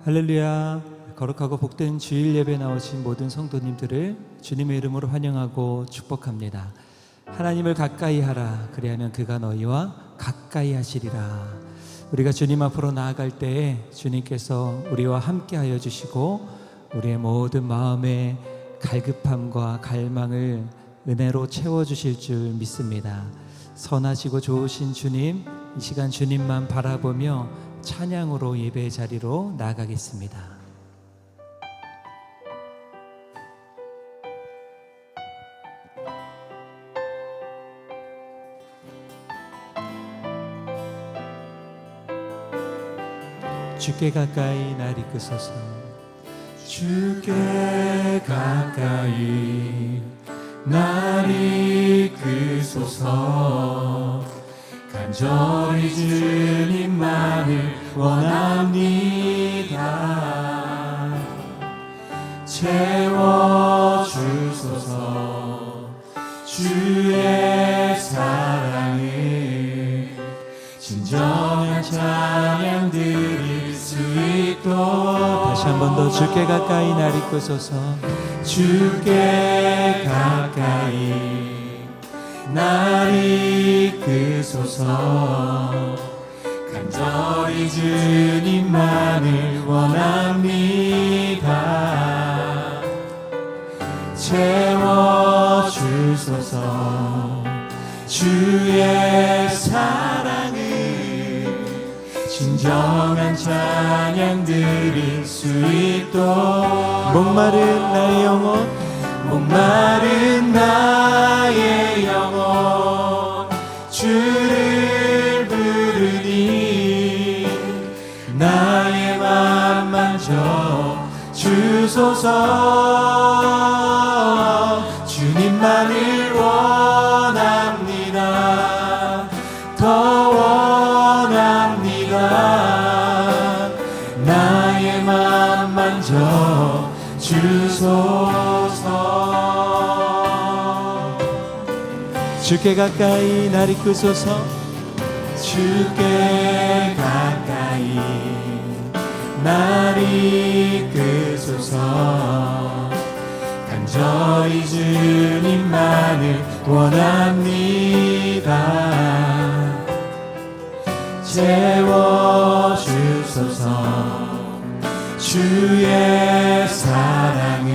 할렐루야. 거룩하고 복된 주일 예배 나오신 모든 성도님들을 주님의 이름으로 환영하고 축복합니다. 하나님을 가까이 하라, 그리하면 그가 너희와 가까이 하시리라. 우리가 주님 앞으로 나아갈 때에 주님께서 우리와 함께 하여 주시고 우리의 모든 마음의 갈급함과 갈망을 은혜로 채워주실 줄 믿습니다. 선하시고 좋으신 주님, 이 시간 주님만 바라보며 찬양으로 예배의 자리로 나아가겠습니다. 주께 가까이 날 이끄소서. 주께 가까이 날 이끄소서. 간절히 주님만을 원합니다. 채워주소서. 주의 사랑을 진정한 찬양 드릴 수 있도록. 다시 한 번 더 주께 가까이 날 이끄소서. 주께 가까이 날 이끄소서. 간절히 주님만을 원합니다. 채워주소서. 주의 사랑을 진정한 찬양 드릴 수 있도록. 목마른 나의 영혼, 목마른 나의 영혼 주를 부르니 나의 맘 만져 주소서. 주님만을 원합니다. 더 원합니다. 나의 맘 만져 주소서. 주께 가까이 날 이끄소서. 주께 가까이 날 이끄소서. 간절히 주님만을 원합니다. 채워주소서. 주의 사랑을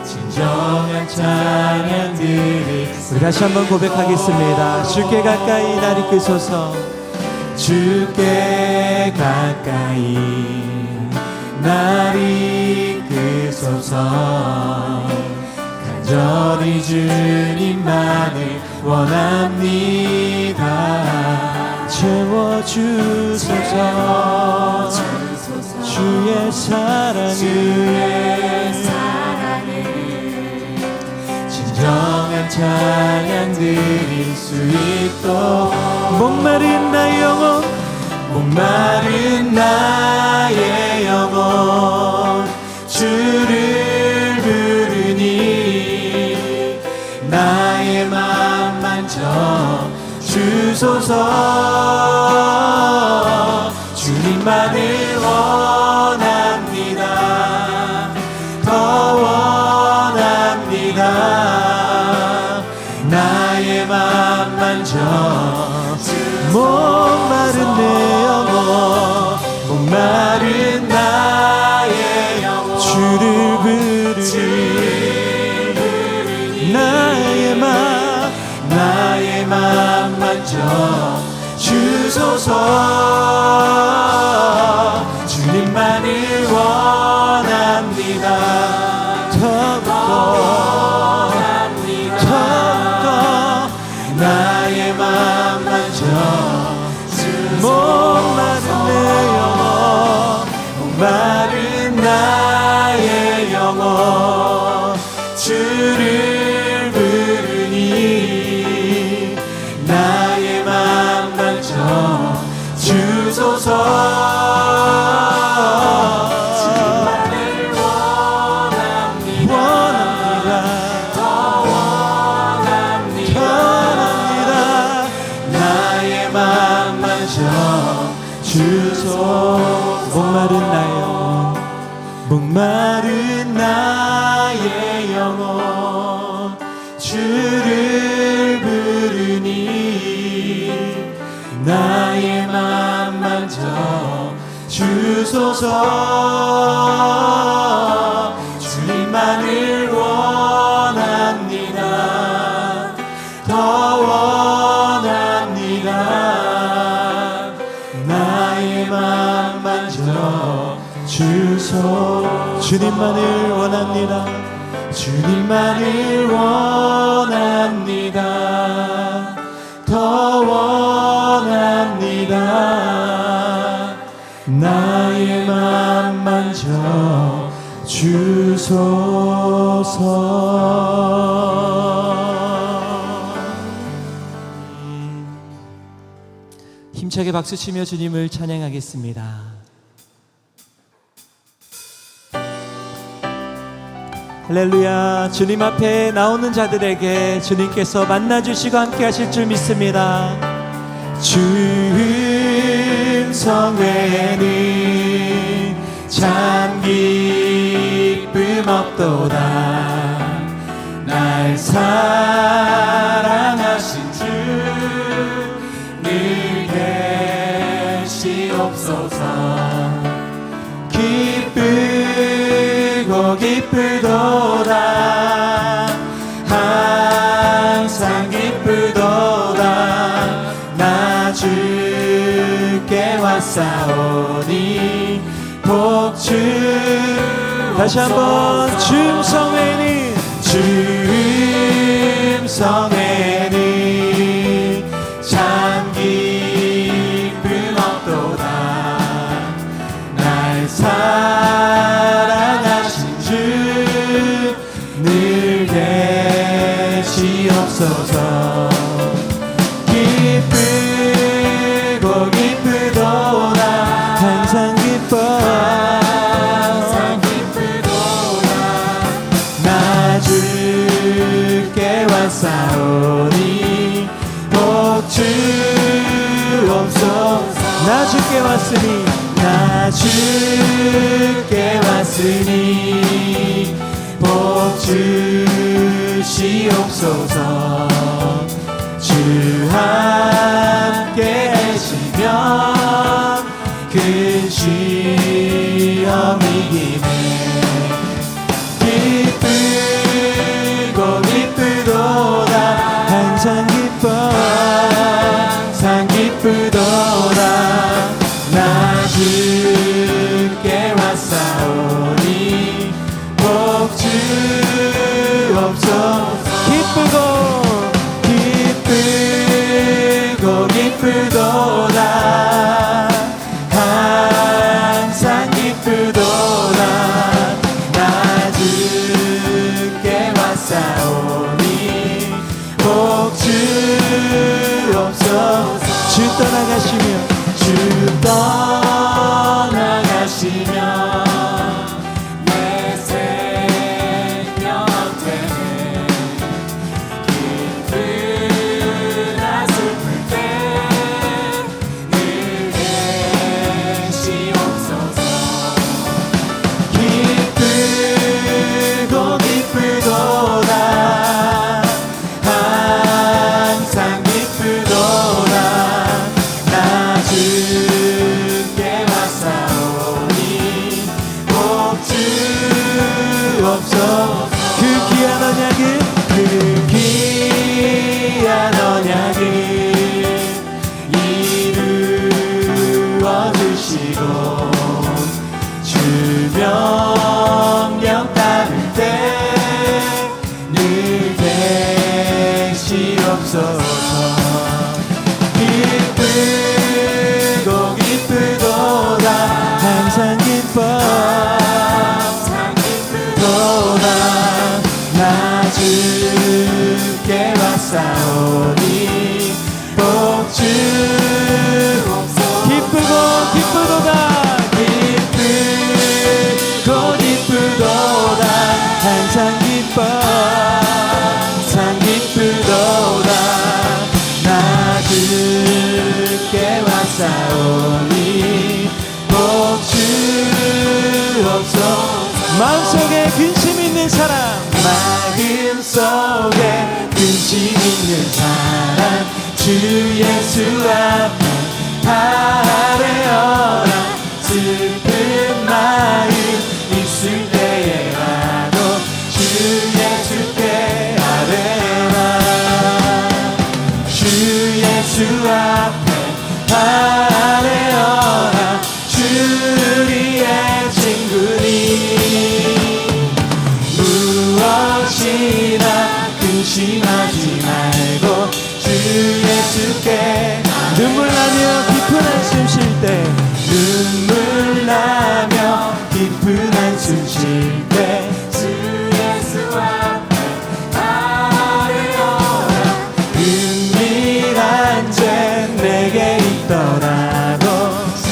진정한 찬양 드릴 수. 우리 다시 한번 고백하겠습니다. 주께 가까이 날 이끄소서. 주께 가까이 날 이끄소서. 간절히 주님만을 원합니다. 채워주소서. 주의 사랑을 진정한 찬양 드릴 수 있도록. 목마른 나의 영혼, 목마른 나의 영혼 주를 부르니 나의 맘 만져 주소서. 주님만을 원합니다. 더 원합니다. 나의 맘 만져. 목마른 내 영혼, 목마른 나의 영혼 주를 부르니 나의 맘 만져 주소서. 주님만을 원합니다. 더욱더 나의 맘 만져 목마른 내 영혼, 목마른 나의 영혼 주를 부르니 나의 맘 만져 주소서. 주님만을 원합니다. 더 원합니다. 나의 맘 만져 주소서. 목마른 나의 영혼 목마른 나의 영혼 주를 부르니 나의 맘 만져 주소서. 주님만을 원합니다. 더 원합니다. 나의 맘 만져 주소. 주님만을 원합니다. 주님만을 원합니다. 더 원합니다. 나의 맘 만져 주소서. 힘차게 박수치며 주님을 찬양하겠습니다. 할렐루야. 주님 앞에 나오는 자들에게 주님께서 만나주시고 함께 하실 줄 믿습니다. 주 음성 외에는 참 기쁨 없도다. 날 사랑하신 주 늘 계시옵소서. 기쁘고 기쁘도다. 항상 기쁘도다. 나 주께 왔사오니 복주. 다시 한번 주 음성 외에는 주 음성 외에는 참 기쁨 없도다. 날 사랑하신 주 늘 계시옵소서. 기쁘고 기쁘도다. 항상 기뻐. 항상 기쁘도다. 나 주께 왔사오니 복주옵소서. 나 주께 왔으니 나 주께 왔으니 복주시옵소서. 주 함께 계시면 큰 시험이기네. 기쁘고 기쁘도다. 항상 기뻐. 항상 기쁘도다. 나 주께 왔사오니 복주옵소서. 기쁘고 기쁘고 기쁘도다. 항상 기쁘도다. 나 주께 왔사오니 복주옵소서. 주 떠나가시며 주 떠나가시면 내 생명 되네. 기쁘나 슬플 때 늘 계시옵소서. 기쁘고 기쁘도다. 항상 기쁘도다. 나 주께 왔사오니 복주옵소서. 그 귀한 언약을 그 귀한 언약을 이루어 주시고 주 명령 따를 때 늘 계시옵소서. 기쁘고 기쁘도다. 항상 기뻐. 항상 기쁘도다. 나 주께 왔사오니 복주옵소서. 기쁘고 기쁘도다. 기쁘고 기쁘도다. 항상 기뻐. 항상 기쁘도다. 나 주께 왔사오니 복주 주옵소서. 마음속에 근심 있는 사람, 마음속에 근심 있는 사람 주 예수 앞에 아뢰어라. 슬픈 마음 있을 때에라도 주 예수께 아뢰라. 주 예수 앞에 아뢰어라. 주 우리의 친구니 무엇이나 근심하지 말고 주 예수께 눈물 나며 깊은 한숨 쉴 때, 눈물 나며 깊은 한숨 쉴 때 주 예수 앞에 아뢰어라. 은밀한 죄 내게 있더라도 주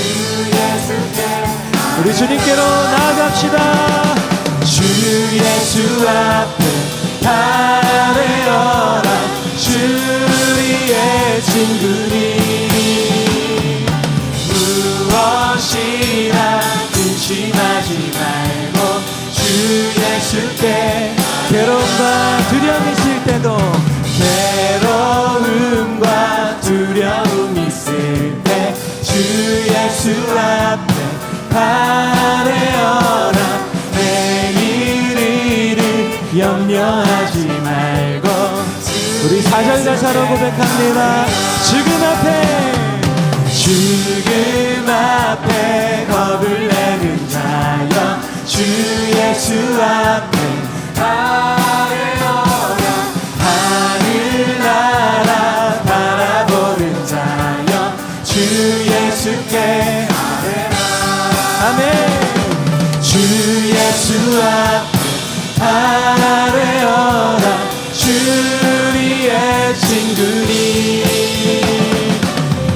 예수께 우리 주님께로 나아갑시다. 주 예수 앞에 아뢰어라. 주 우리의 친구니 무엇이나 근심하지 말고 주 예수께 괴로움과 두려움 있을 때도, 괴로움과 두려움 있을 때 주 예수 앞에 아뢰어라. 내일을 염려하지 말고 우리 4절 가사로 고백합니다. 지금 앞에, 지금 앞에 겁을 내는 자여 주 예수 앞에 아뢰어라. 하늘나라 바라보는 자여 주 예수께 아뢰라. 아멘. 주 예수 앞에 아뢰어라. 주 우리의 친구니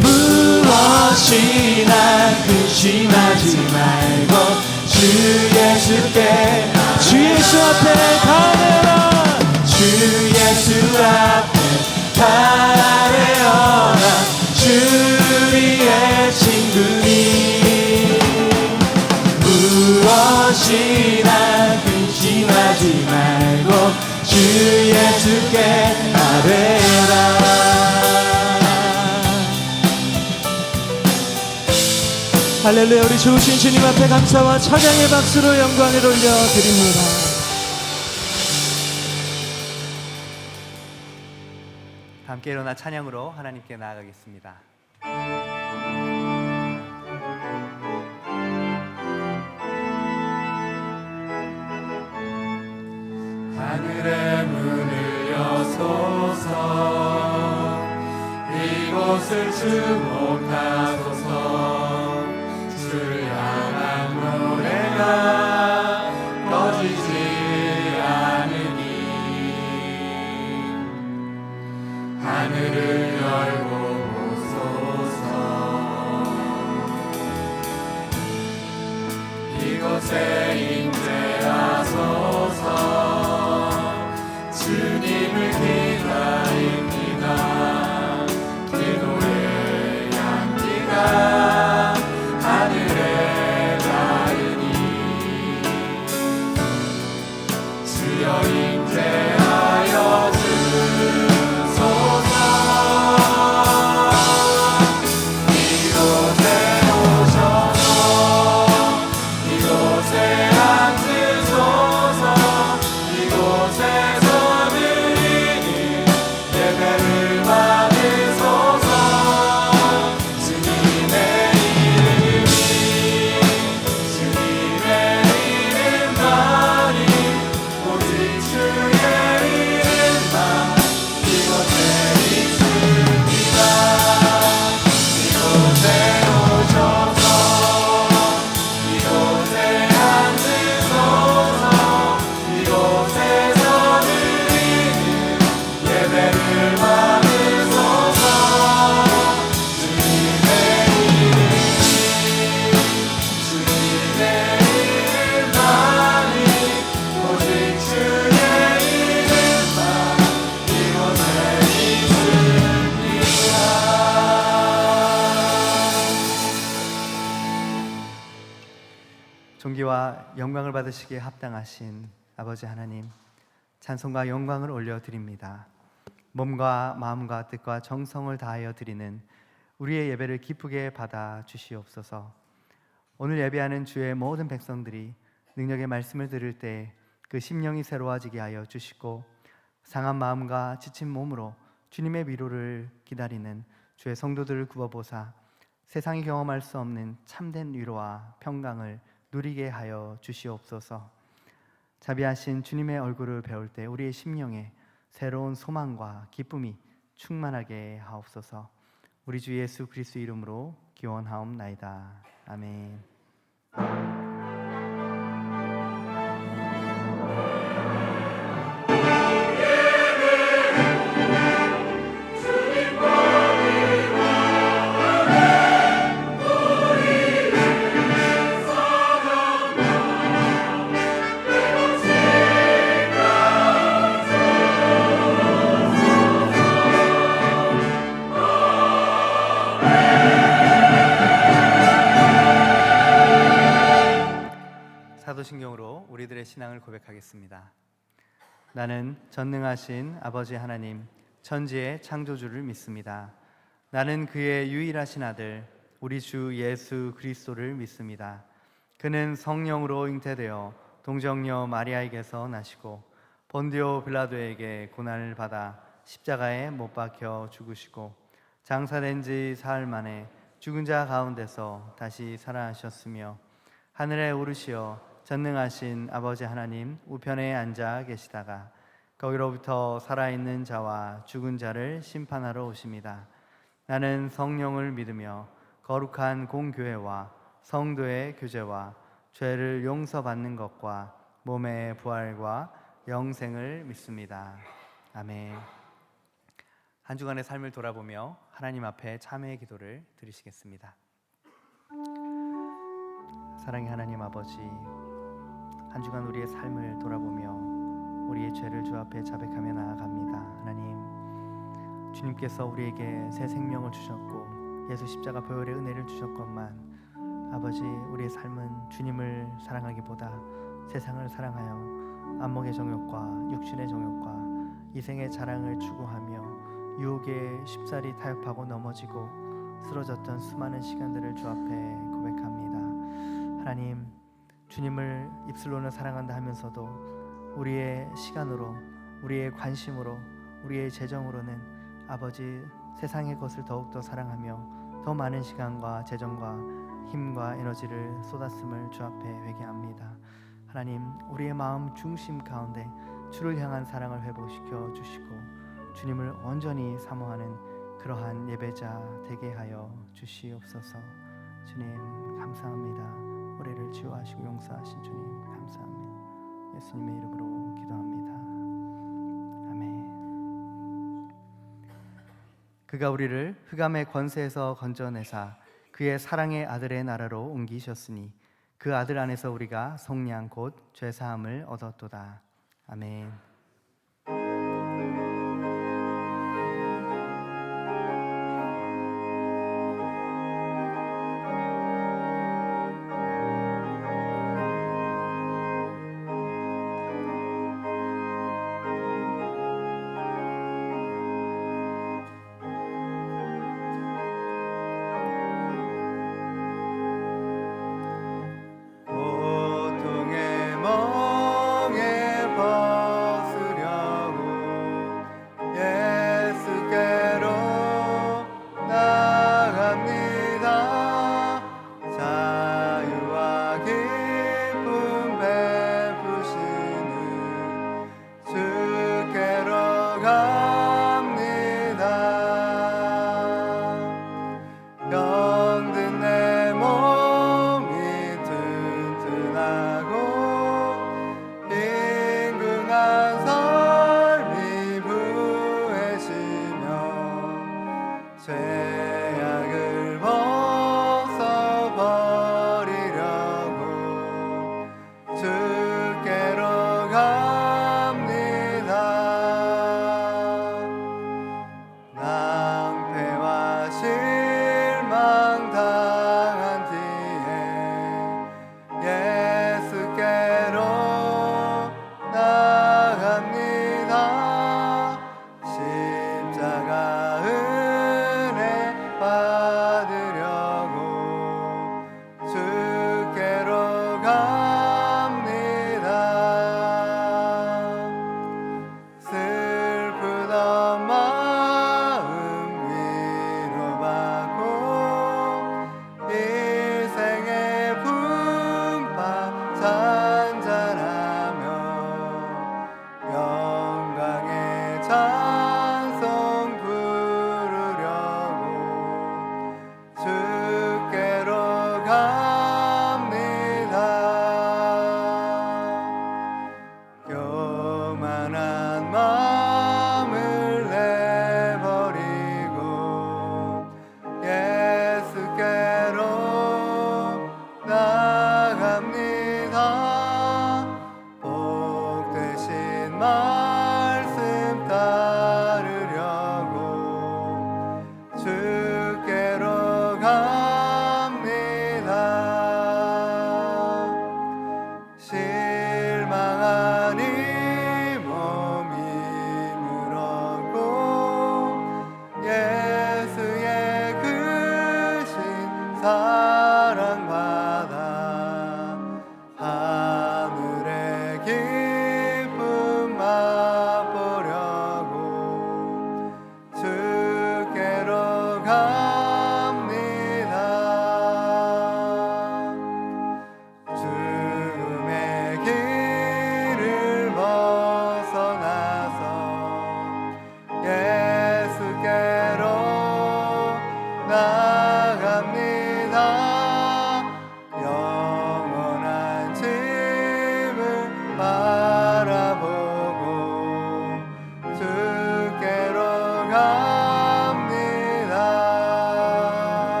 무엇이나 근심하지 말고 주 예수께 주 예수 앞에 가느라, 주 예수 앞에 아뢰어라. 주 우리의 친구니 무엇이나 근심하지 말고 주 예수께 아뢰라. 할렐루야. 우리 좋으신 주님 앞에 감사와 찬양의 박수로 영광을 올려드립니다. 함께 일어나 찬양으로 하나님께 나아가겠습니다. 하늘의 문을 여소서. 이곳을 주목하소서. 주를 향한 노래가 꺼지지 않으니 하늘을 열고 보소서. 이곳에 임재하소서. 주님을 기다립니다. 기도의 향기가 존귀와 영광을 받으시기에 합당하신 아버지 하나님, 찬송과 영광을 올려드립니다. 몸과 마음과 뜻과 정성을 다하여 드리는 우리의 예배를 기쁘게 받아 주시옵소서. 오늘 예배하는 주의 모든 백성들이 능력의 말씀을 들을 때 그 심령이 새로워지게 하여 주시고, 상한 마음과 지친 몸으로 주님의 위로를 기다리는 주의 성도들을 구워보사 세상이 경험할 수 없는 참된 위로와 평강을 누리게 하여 주시옵소서. 자비하신 주님의 얼굴을 배울 때 우리의 심령에 새로운 소망과 기쁨이 충만하게 하옵소서. 우리 주 예수 그리스도 이름으로 기원하옵나이다. 아멘. 사도신경으로 우리들의 신앙을 고백하겠습니다. 나는 전능하신 아버지 하나님, 천지의 창조주를 믿습니다. 나는 그의 유일하신 아들 우리 주 예수 그리스도를 믿습니다. 그는 성령으로 잉태되어 동정녀 마리아에게서 나시고 본디오 빌라도에게 고난을 받아 십자가에 못 박혀 죽으시고 장사된 지 사흘 만에 죽은 자 가운데서 다시 살아나셨으며 하늘에 오르시어 전능하신 아버지 하나님 우편에 앉아 계시다가 거기로부터 살아있는 자와 죽은 자를 심판하러 오십니다. 나는 성령을 믿으며 거룩한 공교회와 성도의 교제와 죄를 용서받는 것과 몸의 부활과 영생을 믿습니다. 아멘. 한 주간의 삶을 돌아보며 하나님 앞에 참회의 기도를 드리시겠습니다. 사랑의 하나님 아버지, 한 주간 우리의 삶을 돌아보며 우리의 죄를 주 앞에 자백하며 나아갑니다. 하나님, 주님께서 우리에게 새 생명을 주셨고 예수 십자가 보혈의 은혜를 주셨건만 아버지, 우리의 삶은 주님을 사랑하기보다 세상을 사랑하여 안목의 정욕과 육신의 정욕과 이생의 자랑을 추구하며 유혹에 쉽사리 타협하고 넘어지고 쓰러졌던 수많은 시간들을 주 앞에 고백합니다. 하나님, 주님을 입술로는 사랑한다 하면서도 우리의 시간으로, 우리의 관심으로, 우리의 재정으로는 아버지 세상의 것을 더욱더 사랑하며 더 많은 시간과 재정과 힘과 에너지를 쏟았음을 주 앞에 회개합니다. 하나님, 우리의 마음 중심 가운데 주를 향한 사랑을 회복시켜 주시고 주님을 온전히 사모하는 그러한 예배자 되게 하여 주시옵소서. 주님 감사합니다. 우리를 치유하시고 용서하신 주님 감사합니다. 예수님의 이름으로 기도합니다. 아멘. 그가 우리를 흑암의 권세에서 건져내사 그의 사랑의 아들의 나라로 옮기셨으니 그 아들 안에서 우리가 속량 곧 죄사함을 얻었도다. 아멘. 고통의 멍에 벗으려고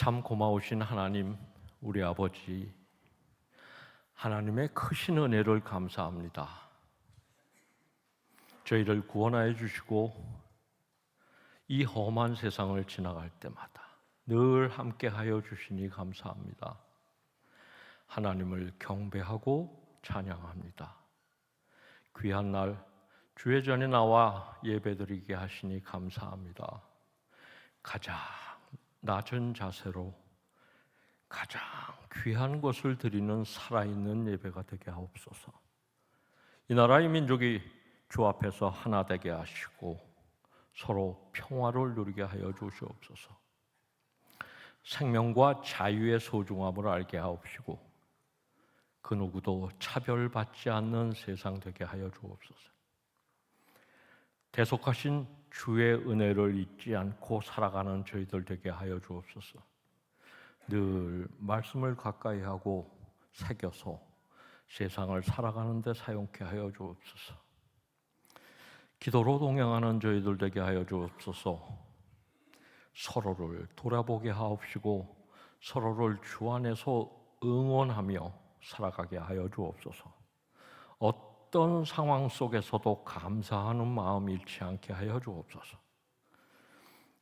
참 고마우신 하나님, 우리 아버지, 하나님의 크신 은혜를 감사합니다. 저희를 구원하여 주시고 이 험한 세상을 지나갈 때마다 늘 함께하여 주시니 감사합니다. 하나님을 경배하고 찬양합니다. 귀한 날 주의 전에 나와 예배드리게 하시니 감사합니다. 가장 낮은 자세로 가장 귀한 것을 드리는 살아있는 예배가 되게 하옵소서. 이 나라의 민족이 주 앞에서 하나 되게 하시고 서로 평화를 누리게 하여 주시옵소서. 생명과 자유의 소중함을 알게 하옵시고 그 누구도 차별받지 않는 세상 되게 하여 주옵소서. 대속하신 주의 은혜를 잊지 않고 살아가는 저희들 되게 하여 주옵소서. 늘 말씀을 가까이 하고 새겨서 세상을 살아가는 데 사용케 하여 주옵소서. 기도로 동행하는 저희들 되게 하여 주옵소서. 서로를 돌아보게 하옵시고 서로를 주 안에서 응원하며 살아가게 하여 주옵소서. 어떤 상황 속에서도 감사하는 마음 잃지 않게 하여 주옵소서.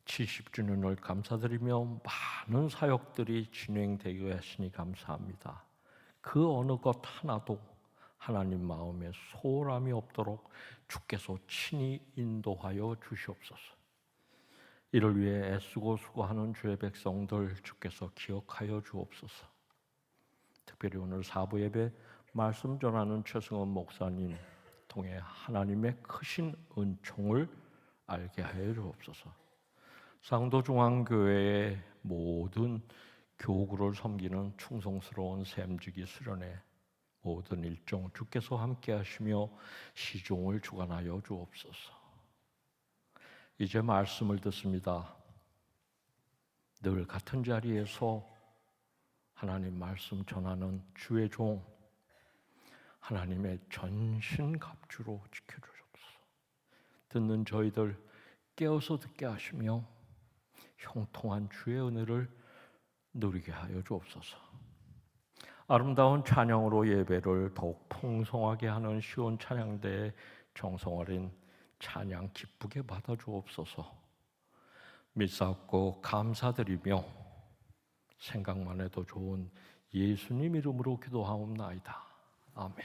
70주년을 감사드리며 많은 사역들이 진행되게 하시니 감사합니다. 그 어느 것 하나도 하나님 마음에 소홀함이 없도록 주께서 친히 인도하여 주시옵소서. 이를 위해 애쓰고 수고하는 주의 백성들 주께서 기억하여 주옵소서. 특별히 오늘 사부 예배 말씀 전하는 최승원 목사님 통해 하나님의 크신 은총을 알게 하여 주옵소서. 상도중앙교회의 모든 교구를 섬기는 충성스러운 샘지기 수련회 모든 일정 주께서 함께 하시며 시종을 주관하여 주옵소서. 이제 말씀을 듣습니다. 늘 같은 자리에서 하나님 말씀 전하는 주의 종 하나님의 전신갑주로 지켜주옵소서. 듣는 저희들 깨어서 듣게 하시며 형통한 주의 은혜를 누리게 하여 주옵소서. 아름다운 찬양으로 예배를 더욱 풍성하게 하는 시온 찬양대의 정성어린 찬양 기쁘게 받아 주옵소서. 믿사옵고 감사드리며 생각만 해도 좋은 예수님 이름으로 기도하옵나이다. 아멘.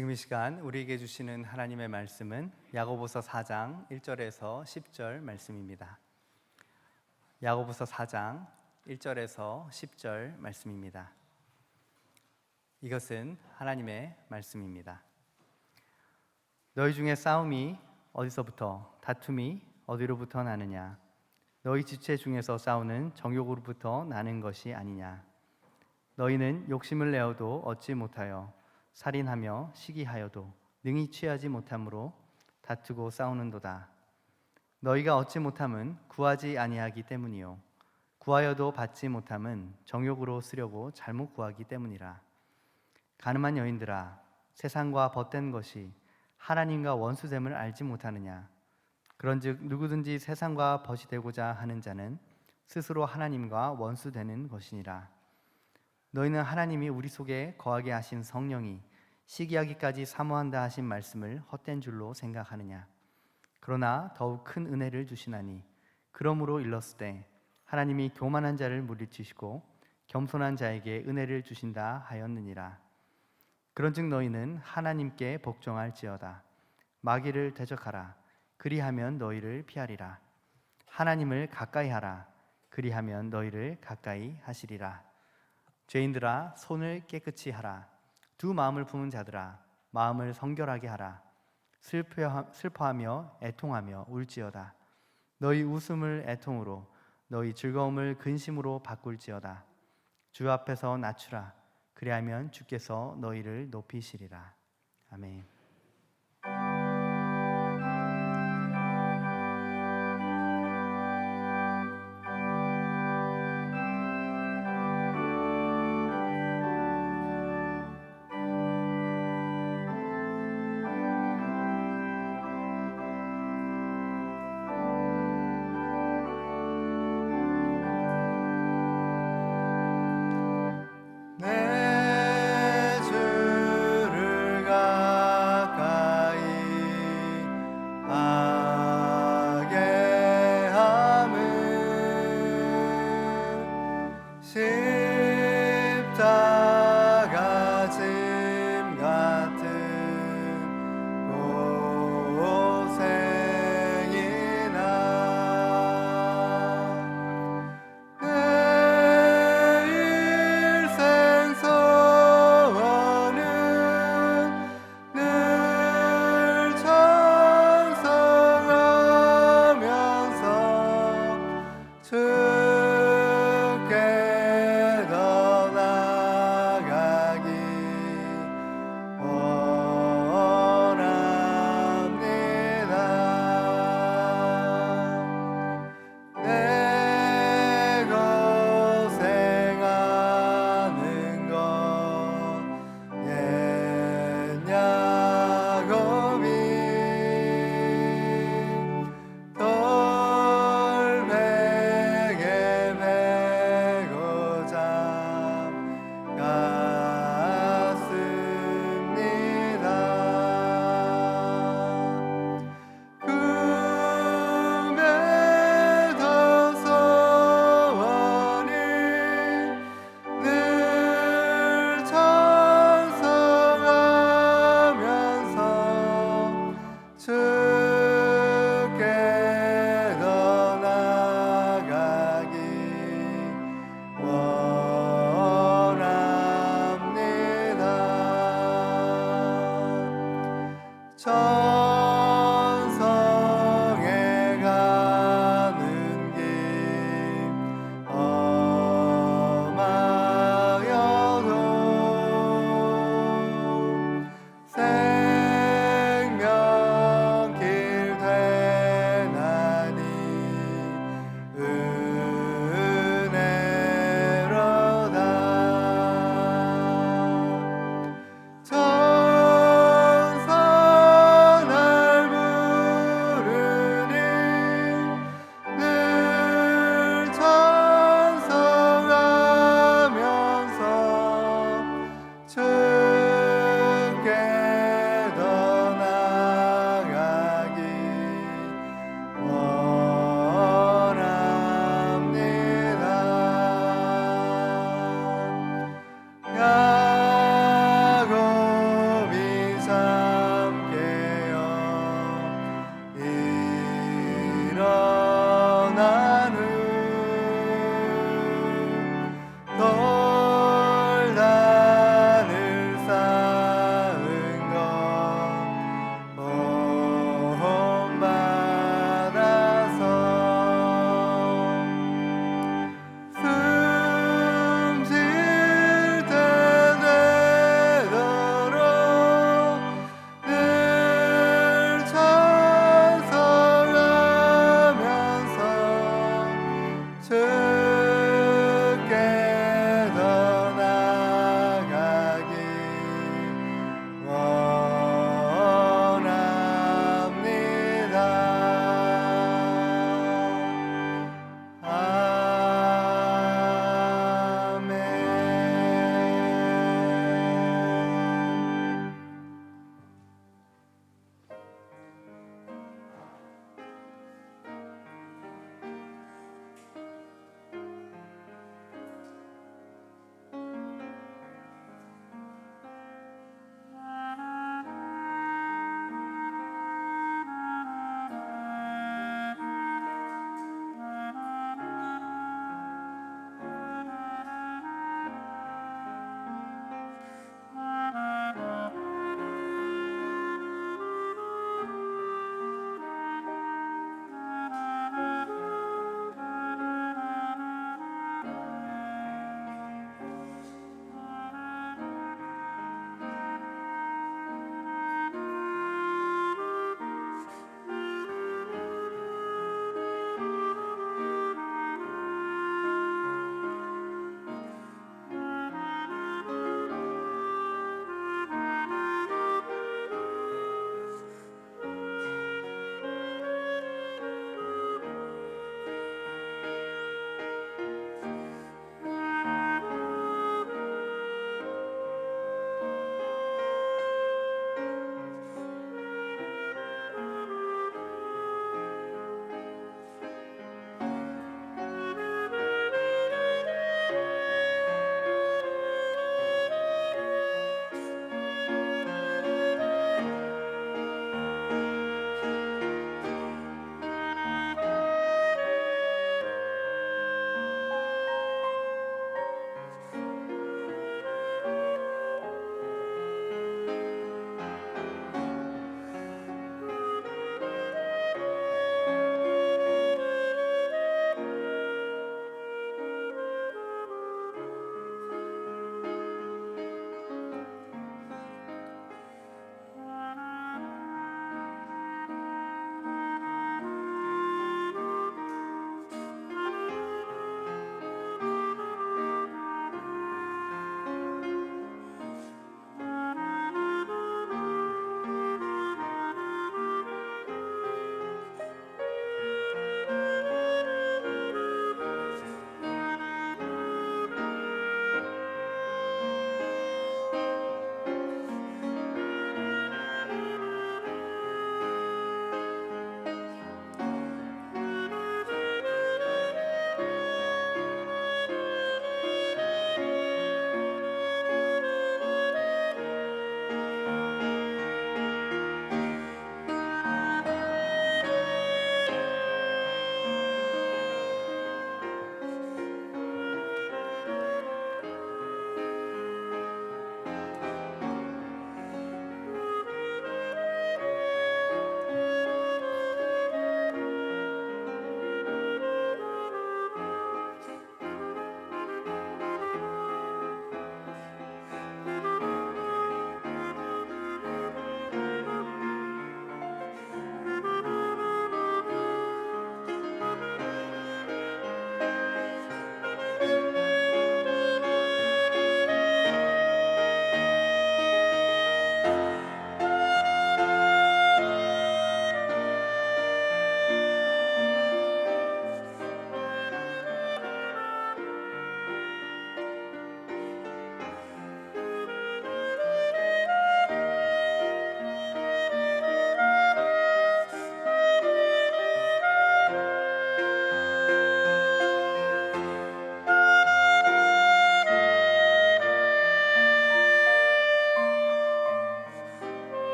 지금 이 시간 우리에게 주시는 하나님의 말씀은 야고보서 4장 1절에서 10절 말씀입니다. 야고보서 4장 1절에서 10절 말씀입니다. 이것은 하나님의 말씀입니다. 너희 중에 싸움이 어디서부터 다툼이 어디로부터 나느냐? 너희 지체 중에서 싸우는 정욕으로부터 나는 것이 아니냐? 너희는 욕심을 내어도 얻지 못하여 살인하며 시기하여도 능히 취하지 못함으로 다투고 싸우는도다. 너희가 얻지 못함은 구하지 아니하기 때문이요 구하여도 받지 못함은 정욕으로 쓰려고 잘못 구하기 때문이라. 가늠한 여인들아, 세상과 벗된 것이 하나님과 원수됨을 알지 못하느냐? 그런즉 누구든지 세상과 벗이 되고자 하는 자는 스스로 하나님과 원수되는 것이니라. 너희는 하나님이 우리 속에 거하게 하신 성령이 시기하기까지 사모한다 하신 말씀을 헛된 줄로 생각하느냐? 그러나 더욱 큰 은혜를 주시나니 그러므로 일렀으되 하나님이 교만한 자를 물리치시고 겸손한 자에게 은혜를 주신다 하였느니라. 그런즉 너희는 하나님께 복종할지어다. 마귀를 대적하라. 그리하면 너희를 피하리라. 하나님을 가까이 하라. 그리하면 너희를 가까이 하시리라. 죄인들아, 손을 깨끗이 하라. 두 마음을 품은 자들아, 마음을 성결하게 하라. 슬퍼하며 애통하며 울지어다. 너희 웃음을 애통으로 너희 즐거움을 근심으로 바꿀지어다. 주 앞에서 낮추라. 그리하면 주께서 너희를 높이시리라. 아멘. 내 주를 가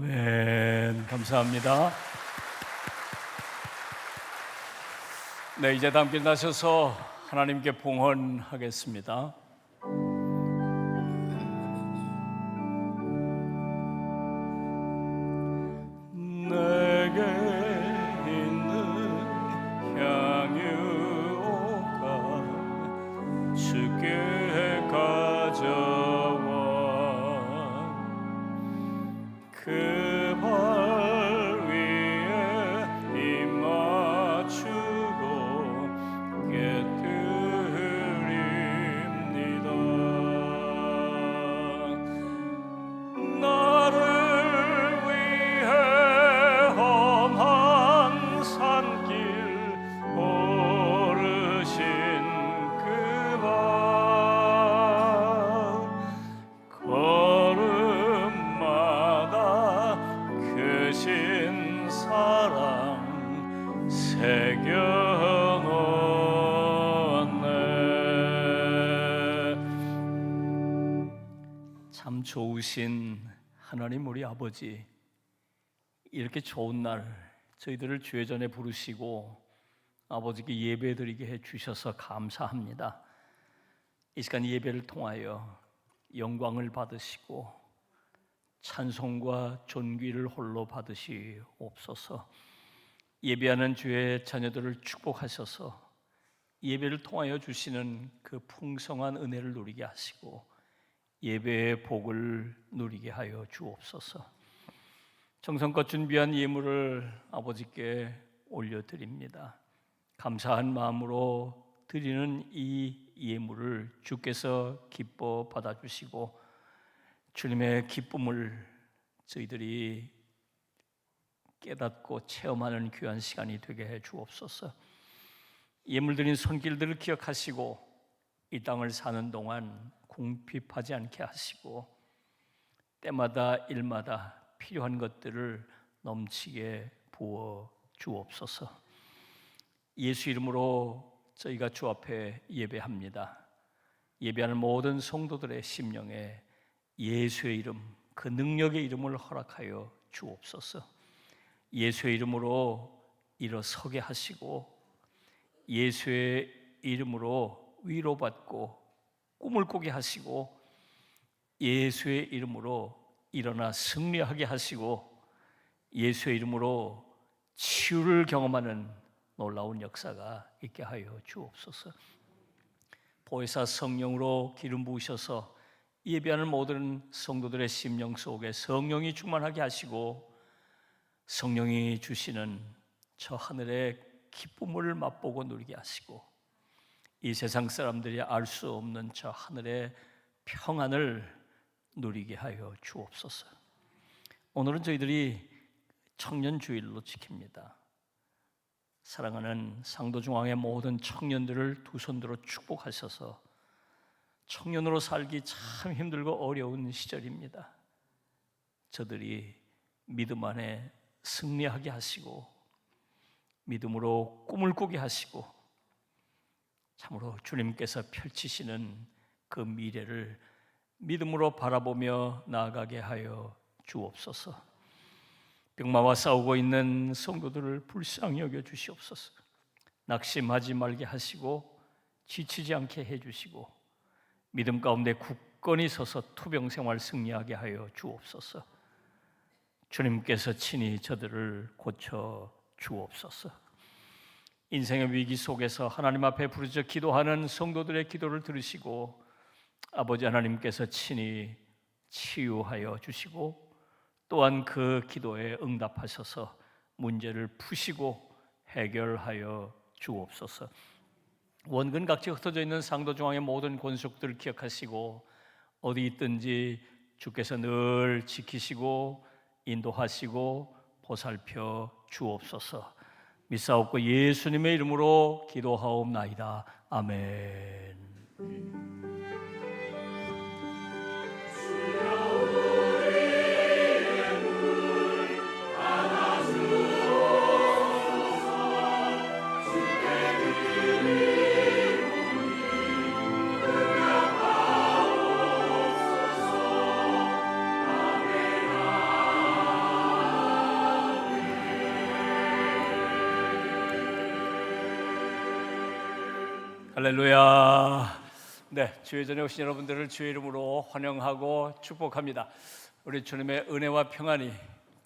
아멘. 감사합니다. 네, 이제 다 함께 나셔서 하나님께 봉헌하겠습니다. 내게 있는 향유가 주께 가져와 그 발 위에 입 맞추고 깨뜨립니다. 나를 위해 험한 산길 오르신 그 발 걸음마다 크신 사랑 새겨놓네. 참 좋으신 하나님 우리 아버지, 이렇게 좋은 날 저희들을 주의 전에 부르시고 아버지께 예배드리게 해주셔서 감사합니다. 이 시간 예배를 통하여 영광을 받으시고 찬송과 존귀를 홀로 받으시옵소서. 예배하는 주의 자녀들을 축복하셔서 예배를 통하여 주시는 그 풍성한 은혜를 누리게 하시고 예배의 복을 누리게 하여 주옵소서. 정성껏 준비한 예물을 아버지께 올려드립니다. 감사한 마음으로 드리는 이 예물을 주께서 기뻐 받아주시고 주님의 기쁨을 저희들이 깨닫고 체험하는 귀한 시간이 되게 해 주옵소서. 예물 드린 손길들을 기억하시고 이 땅을 사는 동안 궁핍하지 않게 하시고 때마다 일마다 필요한 것들을 넘치게 부어 주옵소서. 예수 이름으로 저희가 주 앞에 예배합니다. 예배하는 모든 성도들의 심령에 예수의 이름, 그 능력의 이름을 허락하여 주옵소서. 예수의 이름으로 일어서게 하시고 예수의 이름으로 위로받고 꿈을 꾸게 하시고 예수의 이름으로 일어나 승리하게 하시고 예수의 이름으로 치유를 경험하는 놀라운 역사가 있게 하여 주옵소서. 보혜사 성령으로 기름 부으셔서 예배하는 모든 성도들의 심령 속에 성령이 충만하게 하시고 성령이 주시는 저 하늘의 기쁨을 맛보고 누리게 하시고 이 세상 사람들이 알 수 없는 저 하늘의 평안을 누리게 하여 주옵소서. 오늘은 저희들이 청년주일로 지킵니다. 사랑하는 상도중앙의 모든 청년들을 두 손들어 축복하셔서 청년으로 살기 참 힘들고 어려운 시절입니다. 저들이 믿음 안에 승리하게 하시고 믿음으로 꿈을 꾸게 하시고 참으로 주님께서 펼치시는 그 미래를 믿음으로 바라보며 나아가게 하여 주옵소서. 병마와 싸우고 있는 성도들을 불쌍히 여겨 주시옵소서. 낙심하지 말게 하시고 지치지 않게 해주시고 믿음 가운데 굳건히 서서 투병 생활 승리하게 하여 주옵소서. 주님께서 친히 저들을 고쳐 주옵소서. 인생의 위기 속에서 하나님 앞에 부르짖어 기도하는 성도들의 기도를 들으시고 아버지 하나님께서 친히 치유하여 주시고 또한 그 기도에 응답하셔서 문제를 푸시고 해결하여 주옵소서. 원근 각지 흩어져 있는 상도중앙의 모든 권속들을 기억하시고 어디 있든지 주께서 늘 지키시고 인도하시고 보살펴 주옵소서. 믿사옵고 예수님의 이름으로 기도하옵나이다. 아멘. 할렐루야. 네, 주의 전에 오신 여러분들을 주의 이름으로 환영하고 축복합니다. 우리 주님의 은혜와 평안이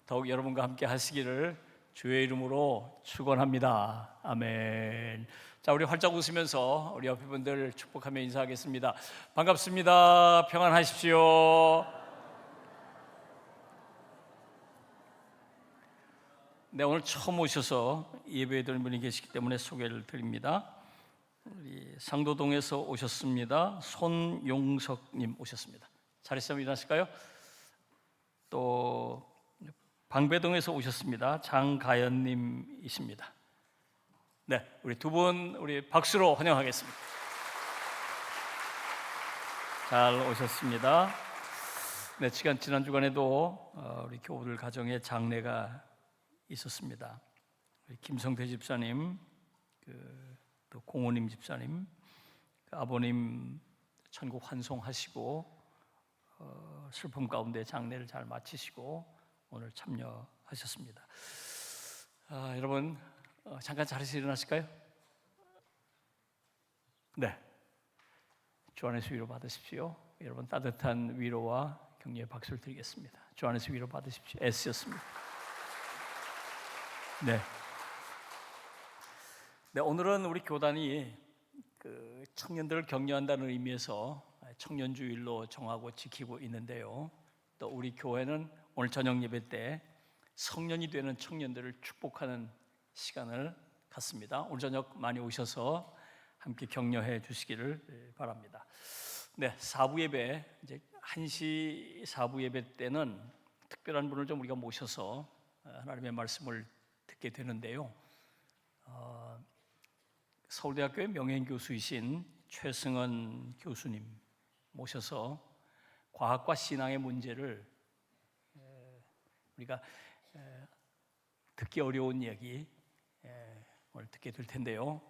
더욱 여러분과 함께 하시기를 주의 이름으로 축원합니다. 아멘. 자, 우리 활짝 웃으면서 우리 옆에 분들 축복하며 인사하겠습니다. 반갑습니다. 평안하십시오. 네, 오늘 처음 오셔서 예배에 드린 분이 계시기 때문에 소개를 드립니다. 우리 상도동에서 오셨습니다. 손용석님 오셨습니다. 잘 있으면 일어나실까요? 또 방배동에서 오셨습니다. 장가연님이십니다. 네, 우리 두 분 우리 박수로 환영하겠습니다. 잘 오셨습니다. 네, 지난 주간에도 우리 교우들 가정에 장례가 있었습니다. 우리 김성태 집사님, 또 공호님 집사님, 아버님 천국 환송하시고 슬픔 가운데 장례를 잘 마치시고 오늘 참여하셨습니다. 여러분 잠깐 자리에서 일어나실까요? 네, 주 안에서 위로 받으십시오. 여러분 따뜻한 위로와 격려의 박수를 드리겠습니다. 주 안에서 위로 받으십시오. 애쓰셨습니다. 네, 오늘은 우리 교단이 청년들을 격려한다는 의미에서 청년주일로 정하고 지키고 있는데요. 또 우리 교회는 오늘 저녁 예배 때 성년이 되는 청년들을 축복하는 시간을 갖습니다. 오늘 저녁 많이 오셔서 함께 격려해 주시기를 바랍니다. 네, 4부 예배 이제 1시 4부 예배 때는 특별한 분을 좀 우리가 모셔서 하나님의 말씀을 듣게 되는데요. 서울대학교의 명예교수이신 최승원 교수님 모셔서 과학과 신앙의 문제를 우리가 듣기 어려운 이야기 오늘 듣게 될 텐데요.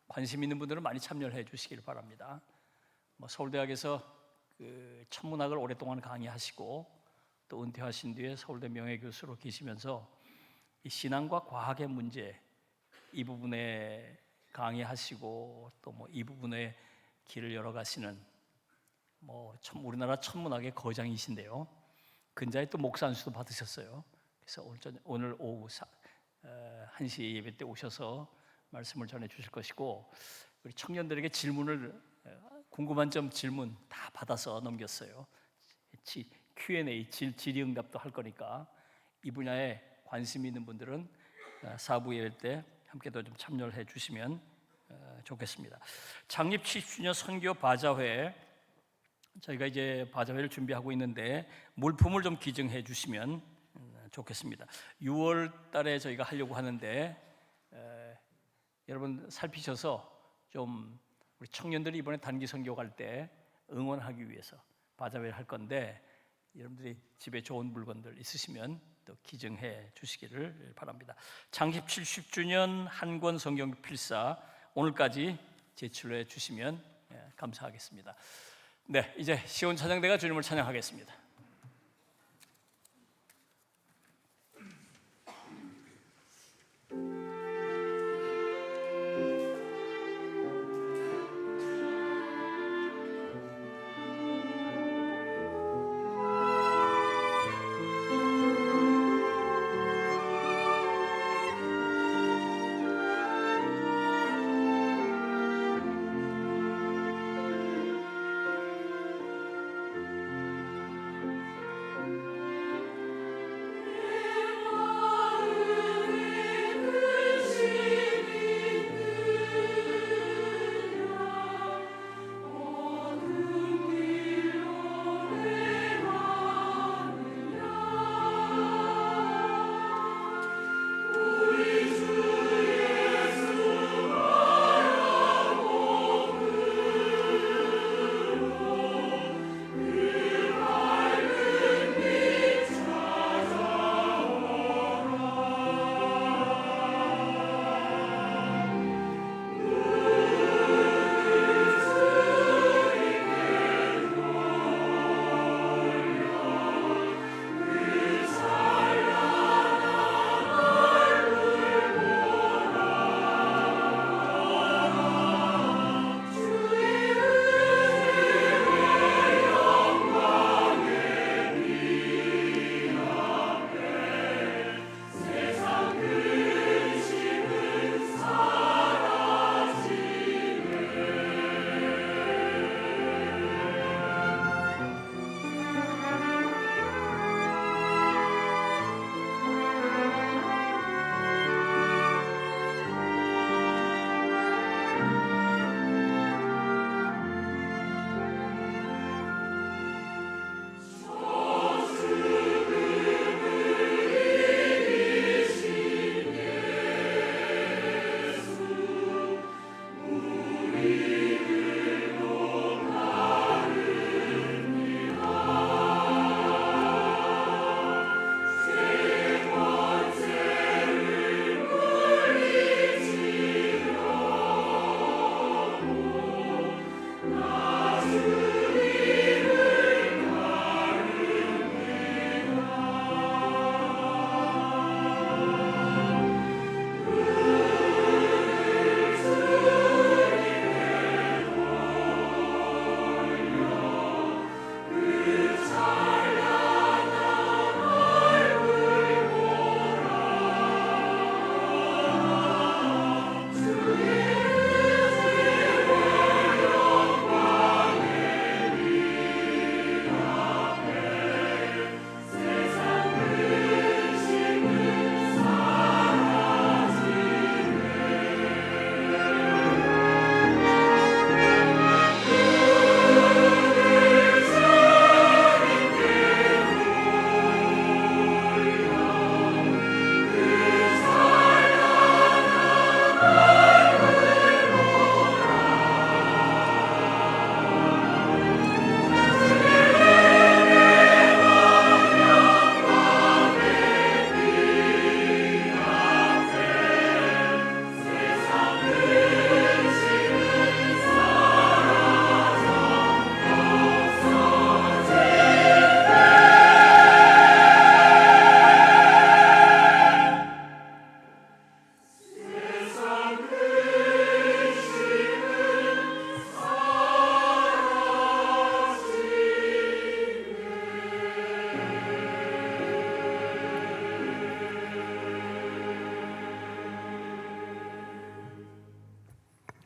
관심 있는 분들은 많이 참여를 해 주시길 바랍니다. 서울대학에서 천문학을 오랫동안 강의하시고 또 은퇴하신 뒤에 서울대 명예교수로 계시면서 이 신앙과 과학의 문제 이 부분에 강의하시고 또 이 부분에 길을 열어가시는 우리나라 천문학의 거장이신데요. 근자에 또 목사 안수도 받으셨어요. 그래서 오늘 오후 1시 예배 때 오셔서 말씀을 전해 주실 것이고 우리 청년들에게 궁금한 점 질문 다 받아서 넘겼어요. Q&A 질의응답도 할 거니까 이 분야에 관심 있는 분들은 4부 예배 때 함께 더 좀 참여를 해 주시면 좋겠습니다. 창립 70주년 선교 바자회 저희가 이제 바자회를 준비하고 있는데 물품을 좀 기증해 주시면 좋겠습니다. 6월 달에 저희가 하려고 하는데 여러분 살피셔서 좀 우리 청년들이 이번에 단기 선교 갈 때 응원하기 위해서 바자회를 할 건데 여러분들이 집에 좋은 물건들 있으시면 또 기증해 주시기를 바랍니다. 창립 70주년 한 권 성경 필사 오늘까지 제출해 주시면 감사하겠습니다. 네, 이제 시온 찬양대가 주님을 찬양하겠습니다.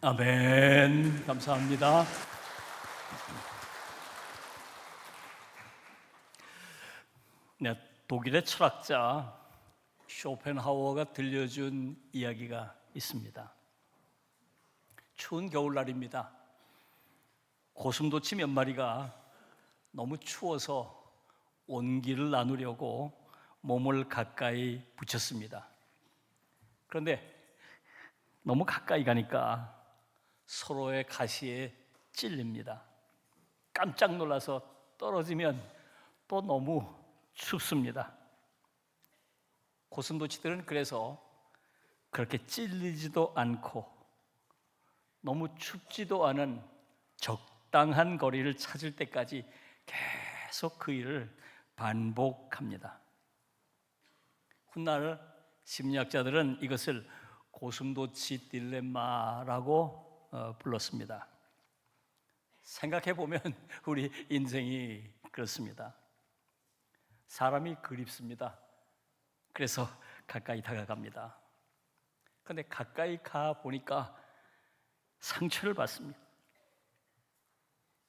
아멘. 감사합니다. 네, 독일의 철학자 쇼펜하우어가 들려준 이야기가 있습니다. 추운 겨울날입니다. 고슴도치 몇 마리가 너무 추워서 온기를 나누려고 몸을 가까이 붙였습니다. 그런데 너무 가까이 가니까 서로의 가시에 찔립니다. 깜짝 놀라서 떨어지면 또 너무 춥습니다. 고슴도치들은 그래서 그렇게 찔리지도 않고 너무 춥지도 않은 적당한 거리를 찾을 때까지 계속 그 일을 반복합니다. 훗날 심리학자들은 이것을 고슴도치 딜레마라고 불렀습니다. 생각해 보면 우리 인생이 그렇습니다. 사람이 그립습니다. 그래서 가까이 다가갑니다. 그런데 가까이 가 보니까 상처를 받습니다.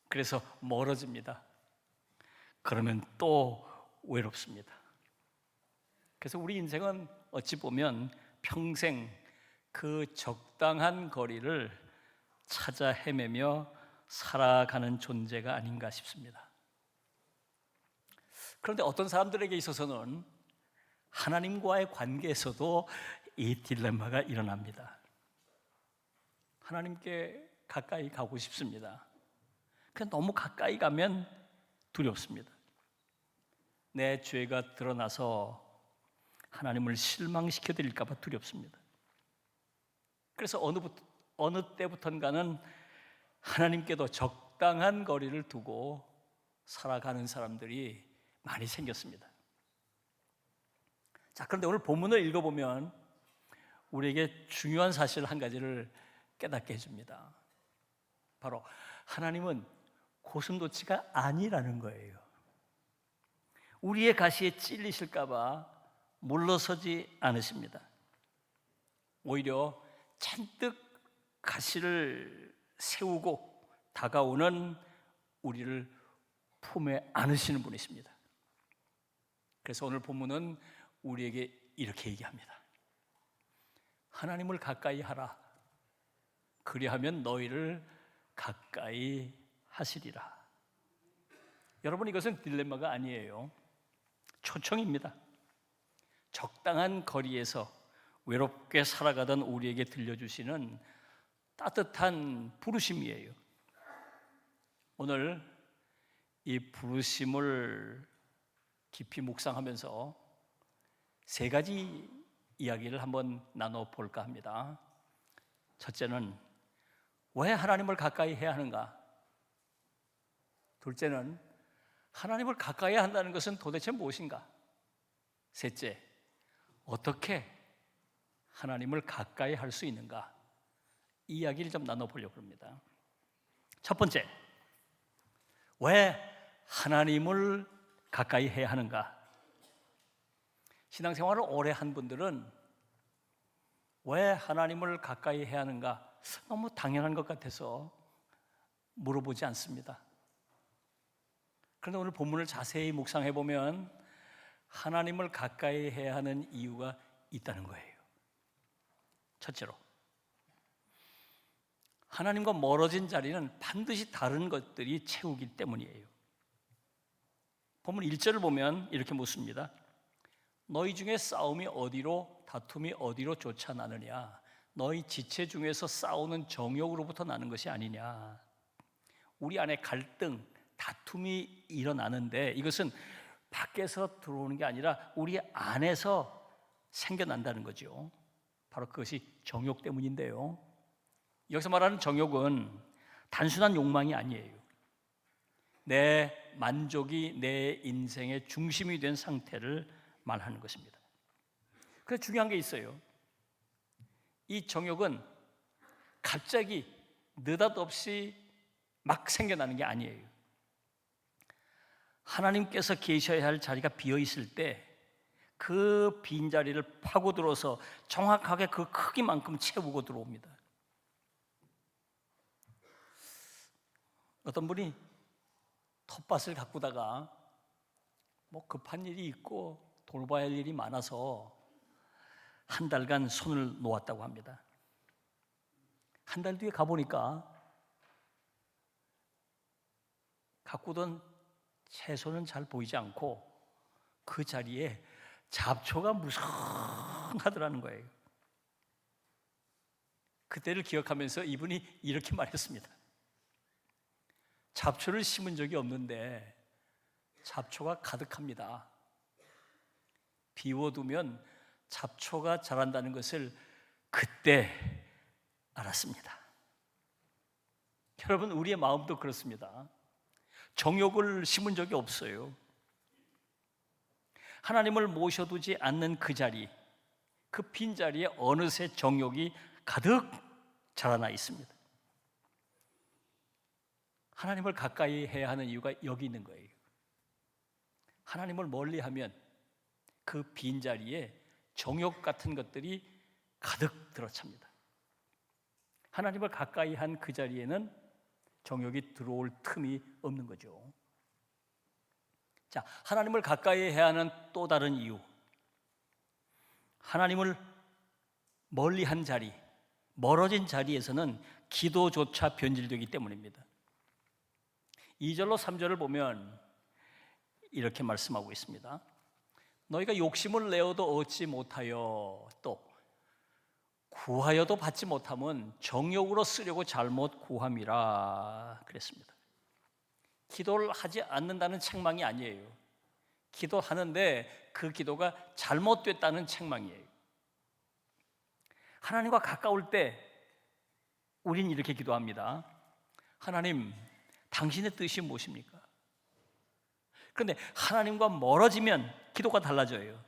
그래서 멀어집니다. 그러면 또 외롭습니다. 그래서 우리 인생은 어찌 보면 평생 그 적당한 거리를 찾아 헤매며 살아가는 존재가 아닌가 싶습니다. 그런데 어떤 사람들에게 있어서는 하나님과의 관계에서도 이 딜레마가 일어납니다. 하나님께 가까이 가고 싶습니다. 그냥 너무 가까이 가면 두렵습니다. 내 죄가 드러나서 하나님을 실망시켜 드릴까 봐 두렵습니다. 그래서 어느 때부턴가는 하나님께도 적당한 거리를 두고 살아가는 사람들이 많이 생겼습니다. 자, 그런데 오늘 본문을 읽어보면 우리에게 중요한 사실 한 가지를 깨닫게 해줍니다. 바로 하나님은 고슴도치가 아니라는 거예요. 우리의 가시에 찔리실까 봐 물러서지 않으십니다. 오히려 잔뜩 가시를 세우고 다가오는 우리를 품에 안으시는 분이십니다. 그래서 오늘 본문은 우리에게 이렇게 얘기합니다. 하나님을 가까이 하라. 그리하면 너희를 가까이 하시리라. 여러분, 이것은 딜레마가 아니에요. 초청입니다. 적당한 거리에서 외롭게 살아가던 우리에게 들려주시는 따뜻한 부르심이에요. 오늘 이 부르심을 깊이 묵상하면서 세 가지 이야기를 한번 나눠볼까 합니다. 첫째는 왜 하나님을 가까이 해야 하는가? 둘째는 하나님을 가까이 한다는 것은 도대체 무엇인가? 셋째, 어떻게 하나님을 가까이 할 수 있는가? 이 이야기를 좀 나눠보려고 합니다. 첫 번째, 왜 하나님을 가까이 해야 하는가? 신앙생활을 오래 한 분들은 왜 하나님을 가까이 해야 하는가? 너무 당연한 것 같아서 물어보지 않습니다. 그런데 오늘 본문을 자세히 묵상해 보면 하나님을 가까이 해야 하는 이유가 있다는 거예요. 첫째로, 하나님과 멀어진 자리는 반드시 다른 것들이 채우기 때문이에요. 본문 1절을 보면 이렇게 묻습니다. 너희 중에 싸움이 어디로, 다툼이 어디로 쫓아나느냐? 너희 지체 중에서 싸우는 정욕으로부터 나는 것이 아니냐? 우리 안에 갈등, 다툼이 일어나는데 이것은 밖에서 들어오는 게 아니라 우리 안에서 생겨난다는 거죠. 바로 그것이 정욕 때문인데요. 여기서 말하는 정욕은 단순한 욕망이 아니에요. 내 만족이 내 인생의 중심이 된 상태를 말하는 것입니다. 그래서 중요한 게 있어요. 이 정욕은 갑자기 느닷없이 막 생겨나는 게 아니에요. 하나님께서 계셔야 할 자리가 비어 있을 때 그 빈자리를 파고들어서 정확하게 그 크기만큼 채우고 들어옵니다. 어떤 분이 텃밭을 가꾸다가 뭐 급한 일이 있고 돌봐야 할 일이 많아서 한 달간 손을 놓았다고 합니다. 한 달 뒤에 가보니까 가꾸던 채소는 잘 보이지 않고 그 자리에 잡초가 무성하더라는 거예요. 그때를 기억하면서 이분이 이렇게 말했습니다. 잡초를 심은 적이 없는데 잡초가 가득합니다. 비워두면 잡초가 자란다는 것을 그때 알았습니다. 여러분, 우리의 마음도 그렇습니다. 정욕을 심은 적이 없어요. 하나님을 모셔두지 않는 그 자리, 그 빈자리에 어느새 정욕이 가득 자라나 있습니다. 하나님을 가까이 해야 하는 이유가 여기 있는 거예요. 하나님을 멀리하면 그 빈자리에 정욕 같은 것들이 가득 들어찹니다. 하나님을 가까이 한 그 자리에는 정욕이 들어올 틈이 없는 거죠. 자, 하나님을 가까이 해야 하는 또 다른 이유, 하나님을 멀리한 자리, 멀어진 자리에서는 기도조차 변질되기 때문입니다. 2절로 3절을 보면 이렇게 말씀하고 있습니다. 너희가 욕심을 내어도 얻지 못하여 또 구하여도 받지 못함은 정욕으로 쓰려고 잘못 구함이라 그랬습니다. 기도를 하지 않는다는 책망이 아니에요. 기도하는데 그 기도가 잘못됐다는 책망이에요. 하나님과 가까울 때 우린 이렇게 기도합니다. 하나님, 당신의 뜻이 무엇입니까? 그런데 하나님과 멀어지면 기도가 달라져요.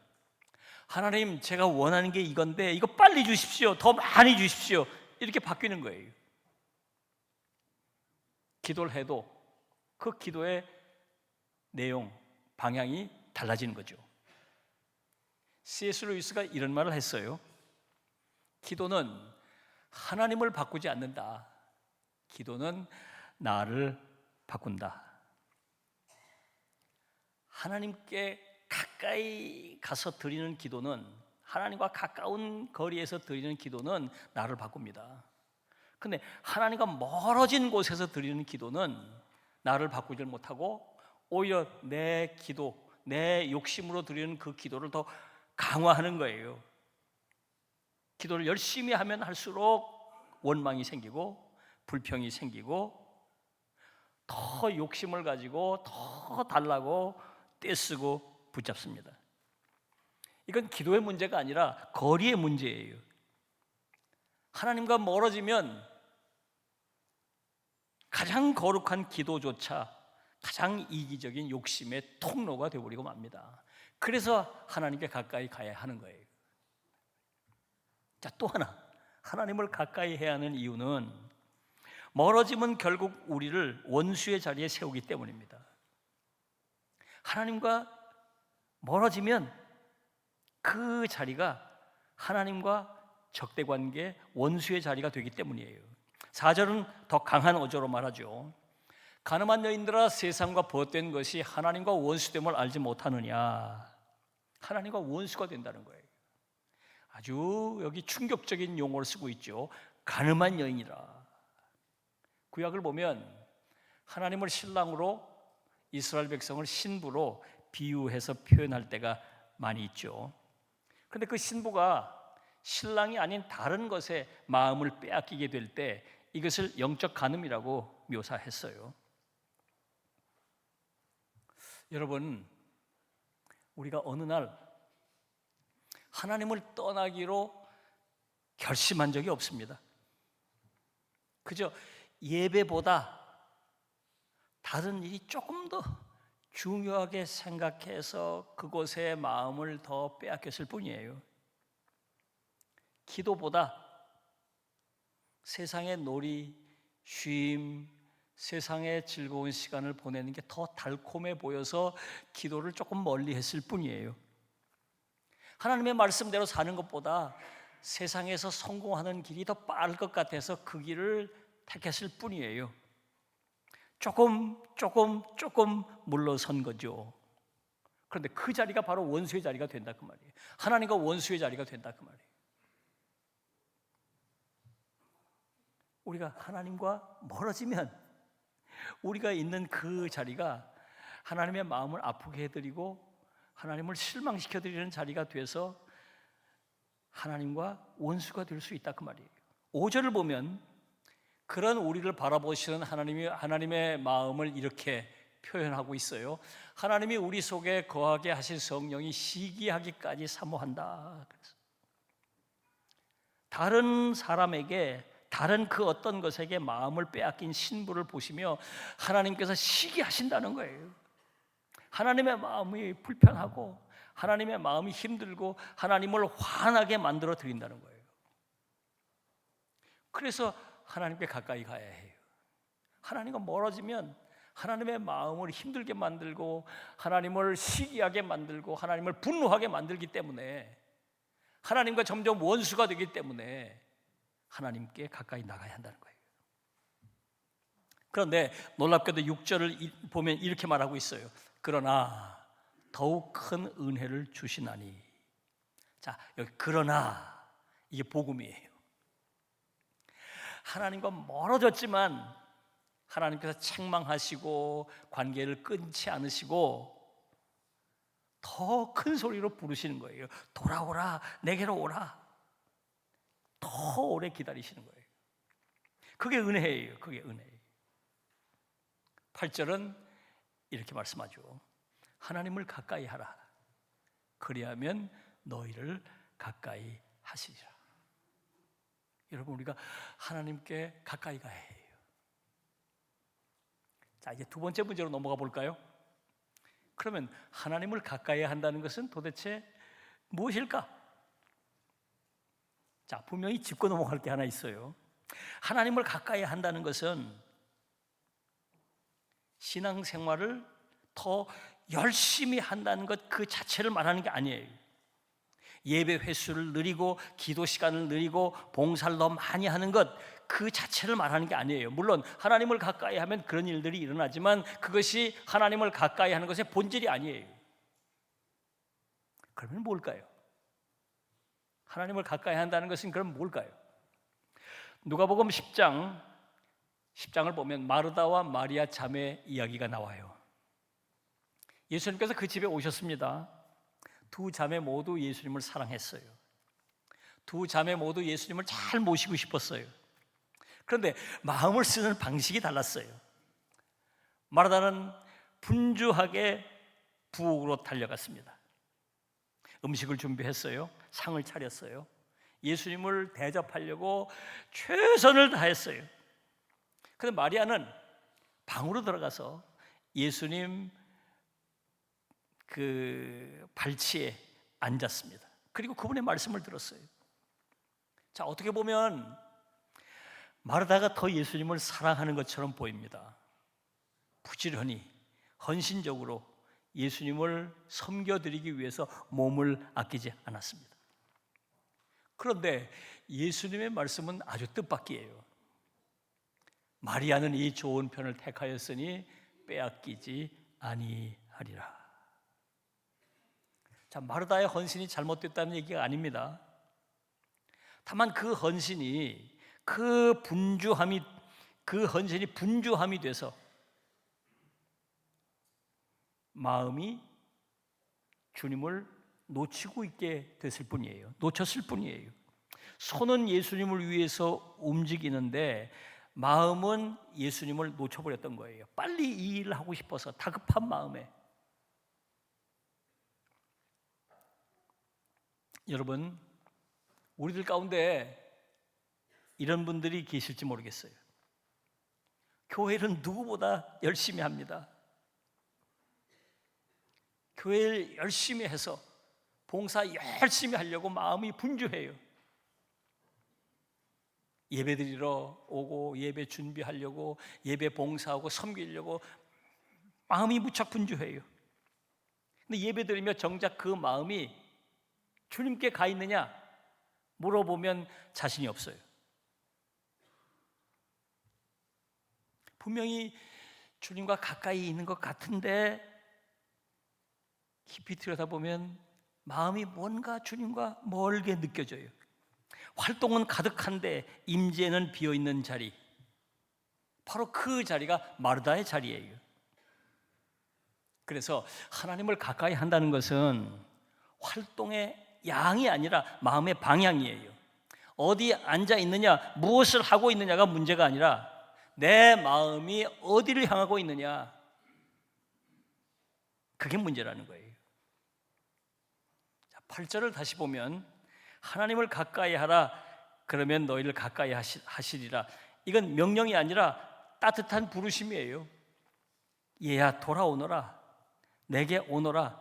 하나님, 제가 원하는 게 이건데 이거 빨리 주십시오. 더 많이 주십시오. 이렇게 바뀌는 거예요. 기도를 해도 그 기도의 내용, 방향이 달라지는 거죠. C.S. 루이스가 이런 말을 했어요. 기도는 하나님을 바꾸지 않는다. 기도는 나를 바꾼다. 하나님께 가까이 가서 드리는 기도는, 하나님과 가까운 거리에서 드리는 기도는 나를 바꿉니다. 근데 하나님과 멀어진 곳에서 드리는 기도는 나를 바꾸질 못하고 오히려 내 기도, 내 욕심으로 드리는 그 기도를 더 강화하는 거예요. 기도를 열심히 하면 할수록 원망이 생기고 불평이 생기고 더 욕심을 가지고 더 달라고 떼쓰고 붙잡습니다. 이건 기도의 문제가 아니라 거리의 문제예요. 하나님과 멀어지면 가장 거룩한 기도조차 가장 이기적인 욕심의 통로가 되어버리고 맙니다. 그래서 하나님께 가까이 가야 하는 거예요. 자, 또 하나, 하나님을 가까이 해야 하는 이유는 멀어지면 결국 우리를 원수의 자리에 세우기 때문입니다. 하나님과 멀어지면 그 자리가 하나님과 적대관계, 원수의 자리가 되기 때문이에요. 4절은 더 강한 어조로 말하죠. 가늠한 여인들아, 세상과 벗된 것이 하나님과 원수됨을 알지 못하느냐. 하나님과 원수가 된다는 거예요. 아주 여기 충격적인 용어를 쓰고 있죠. 가늠한 여인이라. 구약을 보면 하나님을 신랑으로, 이스라엘 백성을 신부로 비유해서 표현할 때가 많이 있죠. 그런데 그 신부가 신랑이 아닌 다른 것에 마음을 빼앗기게 될 때 이것을 영적 간음이라고 묘사했어요. 여러분, 우리가 어느 날 하나님을 떠나기로 결심한 적이 없습니다. 그저 예배보다 다른 일이 조금 더 중요하게 생각해서 그곳에 마음을 더 빼앗겼을 뿐이에요. 기도보다 세상의 놀이, 쉼, 세상의 즐거운 시간을 보내는 게 더 달콤해 보여서 기도를 조금 멀리 했을 뿐이에요. 하나님의 말씀대로 사는 것보다 세상에서 성공하는 길이 더 빠를 것 같아서 그 길을 택했을 뿐이에요. 조금 물러선 거죠. 그런데 그 자리가 바로 원수의 자리가 된다 그 말이에요. 하나님과 원수의 자리가 된다 그 말이에요. 우리가 하나님과 멀어지면 우리가 있는 그 자리가 하나님의 마음을 아프게 해드리고 하나님을 실망시켜드리는 자리가 돼서 하나님과 원수가 될 수 있다 그 말이에요. 5절을 보면 그런 우리를 바라보시는 하나님의 마음을 이렇게 표현하고 있어요. 하나님이 우리 속에 거하게 하신 성령이 시기하기까지 사모한다. 그래서 다른 사람에게, 다른 그 어떤 것에게 마음을 빼앗긴 신부를 보시며 하나님께서 시기하신다는 거예요. 하나님의 마음이 불편하고 하나님의 마음이 힘들고 하나님을 화나게 만들어 드린다는 거예요. 그래서 하나님께 가까이 가야 해요. 하나님과 멀어지면 하나님의 마음을 힘들게 만들고 하나님을 시기하게 만들고 하나님을 분노하게 만들기 때문에 하나님과 점점 원수가 되기 때문에 하나님께 가까이 나가야 한다는 거예요. 그런데 놀랍게도 6절을 보면 이렇게 말하고 있어요. 그러나 더욱 큰 은혜를 주시나니. 자, 여기 그러나 이게 복음이에요. 하나님과 멀어졌지만 하나님께서 책망하시고 관계를 끊지 않으시고 더 큰 소리로 부르시는 거예요. 돌아오라, 내게로 오라. 더 오래 기다리시는 거예요. 그게 은혜예요. 그게 은혜예요. 8절은 이렇게 말씀하죠. 하나님을 가까이 하라. 그리하면 너희를 가까이 하시리라. 여러분, 우리가 하나님께 가까이 가야 해요. 자, 이제 두 번째 문제로 넘어가 볼까요? 그러면 하나님을 가까이 한다는 것은 도대체 무엇일까? 자, 분명히 짚고 넘어갈 게 하나 있어요. 하나님을 가까이 한다는 것은 신앙생활을 더 열심히 한다는 것 그 자체를 말하는 게 아니에요. 예배 횟수를 늘리고 기도 시간을 늘리고 봉사를 더 많이 하는 것 그 자체를 말하는 게 아니에요. 물론 하나님을 가까이 하면 그런 일들이 일어나지만 그것이 하나님을 가까이 하는 것의 본질이 아니에요. 그러면 뭘까요? 하나님을 가까이 한다는 것은 그럼 뭘까요? 누가복음 10장을 보면 마르다와 마리아 자매 이야기가 나와요. 예수님께서 그 집에 오셨습니다. 두 자매 모두 예수님을 사랑했어요. 두 자매 모두 예수님을 잘 모시고 싶었어요. 그런데 마음을 쓰는 방식이 달랐어요. 마르다는 분주하게 부엌으로 달려갔습니다. 음식을 준비했어요. 상을 차렸어요. 예수님을 대접하려고 최선을 다했어요. 그런데 마리아는 방으로 들어가서 예수님 그 발치에 앉았습니다. 그리고 그분의 말씀을 들었어요. 자, 어떻게 보면 마르다가 더 예수님을 사랑하는 것처럼 보입니다. 부지런히 헌신적으로 예수님을 섬겨드리기 위해서 몸을 아끼지 않았습니다. 그런데 예수님의 말씀은 아주 뜻밖이에요. 마리아는 이 좋은 편을 택하였으니 빼앗기지 아니하리라. 자, 마르다의 헌신이 잘못됐다는 얘기가 아닙니다. 다만 그 헌신이 분주함이 돼서 마음이 주님을 놓치고 있게 됐을 뿐이에요. 놓쳤을 뿐이에요. 손은 예수님을 위해서 움직이는데 마음은 예수님을 놓쳐버렸던 거예요. 빨리 이 일을 하고 싶어서 다급한 마음에. 여러분, 우리들 가운데 이런 분들이 계실지 모르겠어요. 교회는 누구보다 열심히 합니다. 교회를 열심히 해서 봉사 열심히 하려고 마음이 분주해요. 예배 드리러 오고 예배 준비하려고 예배 봉사하고 섬기려고 마음이 무척 분주해요. 근데 예배 드리며 정작 그 마음이 주님께 가 있느냐 물어보면 자신이 없어요. 분명히 주님과 가까이 있는 것 같은데 깊이 들여다보면 마음이 뭔가 주님과 멀게 느껴져요. 활동은 가득한데 임재는 비어있는 자리, 바로 그 자리가 마르다의 자리예요. 그래서 하나님을 가까이 한다는 것은 활동의 양이 아니라 마음의 방향이에요. 어디 앉아 있느냐, 무엇을 하고 있느냐가 문제가 아니라 내 마음이 어디를 향하고 있느냐, 그게 문제라는 거예요. 8절을 다시 보면 하나님을 가까이 하라, 그러면 너희를 가까이 하시리라. 이건 명령이 아니라 따뜻한 부르심이에요. 얘야 돌아오너라, 내게 오너라,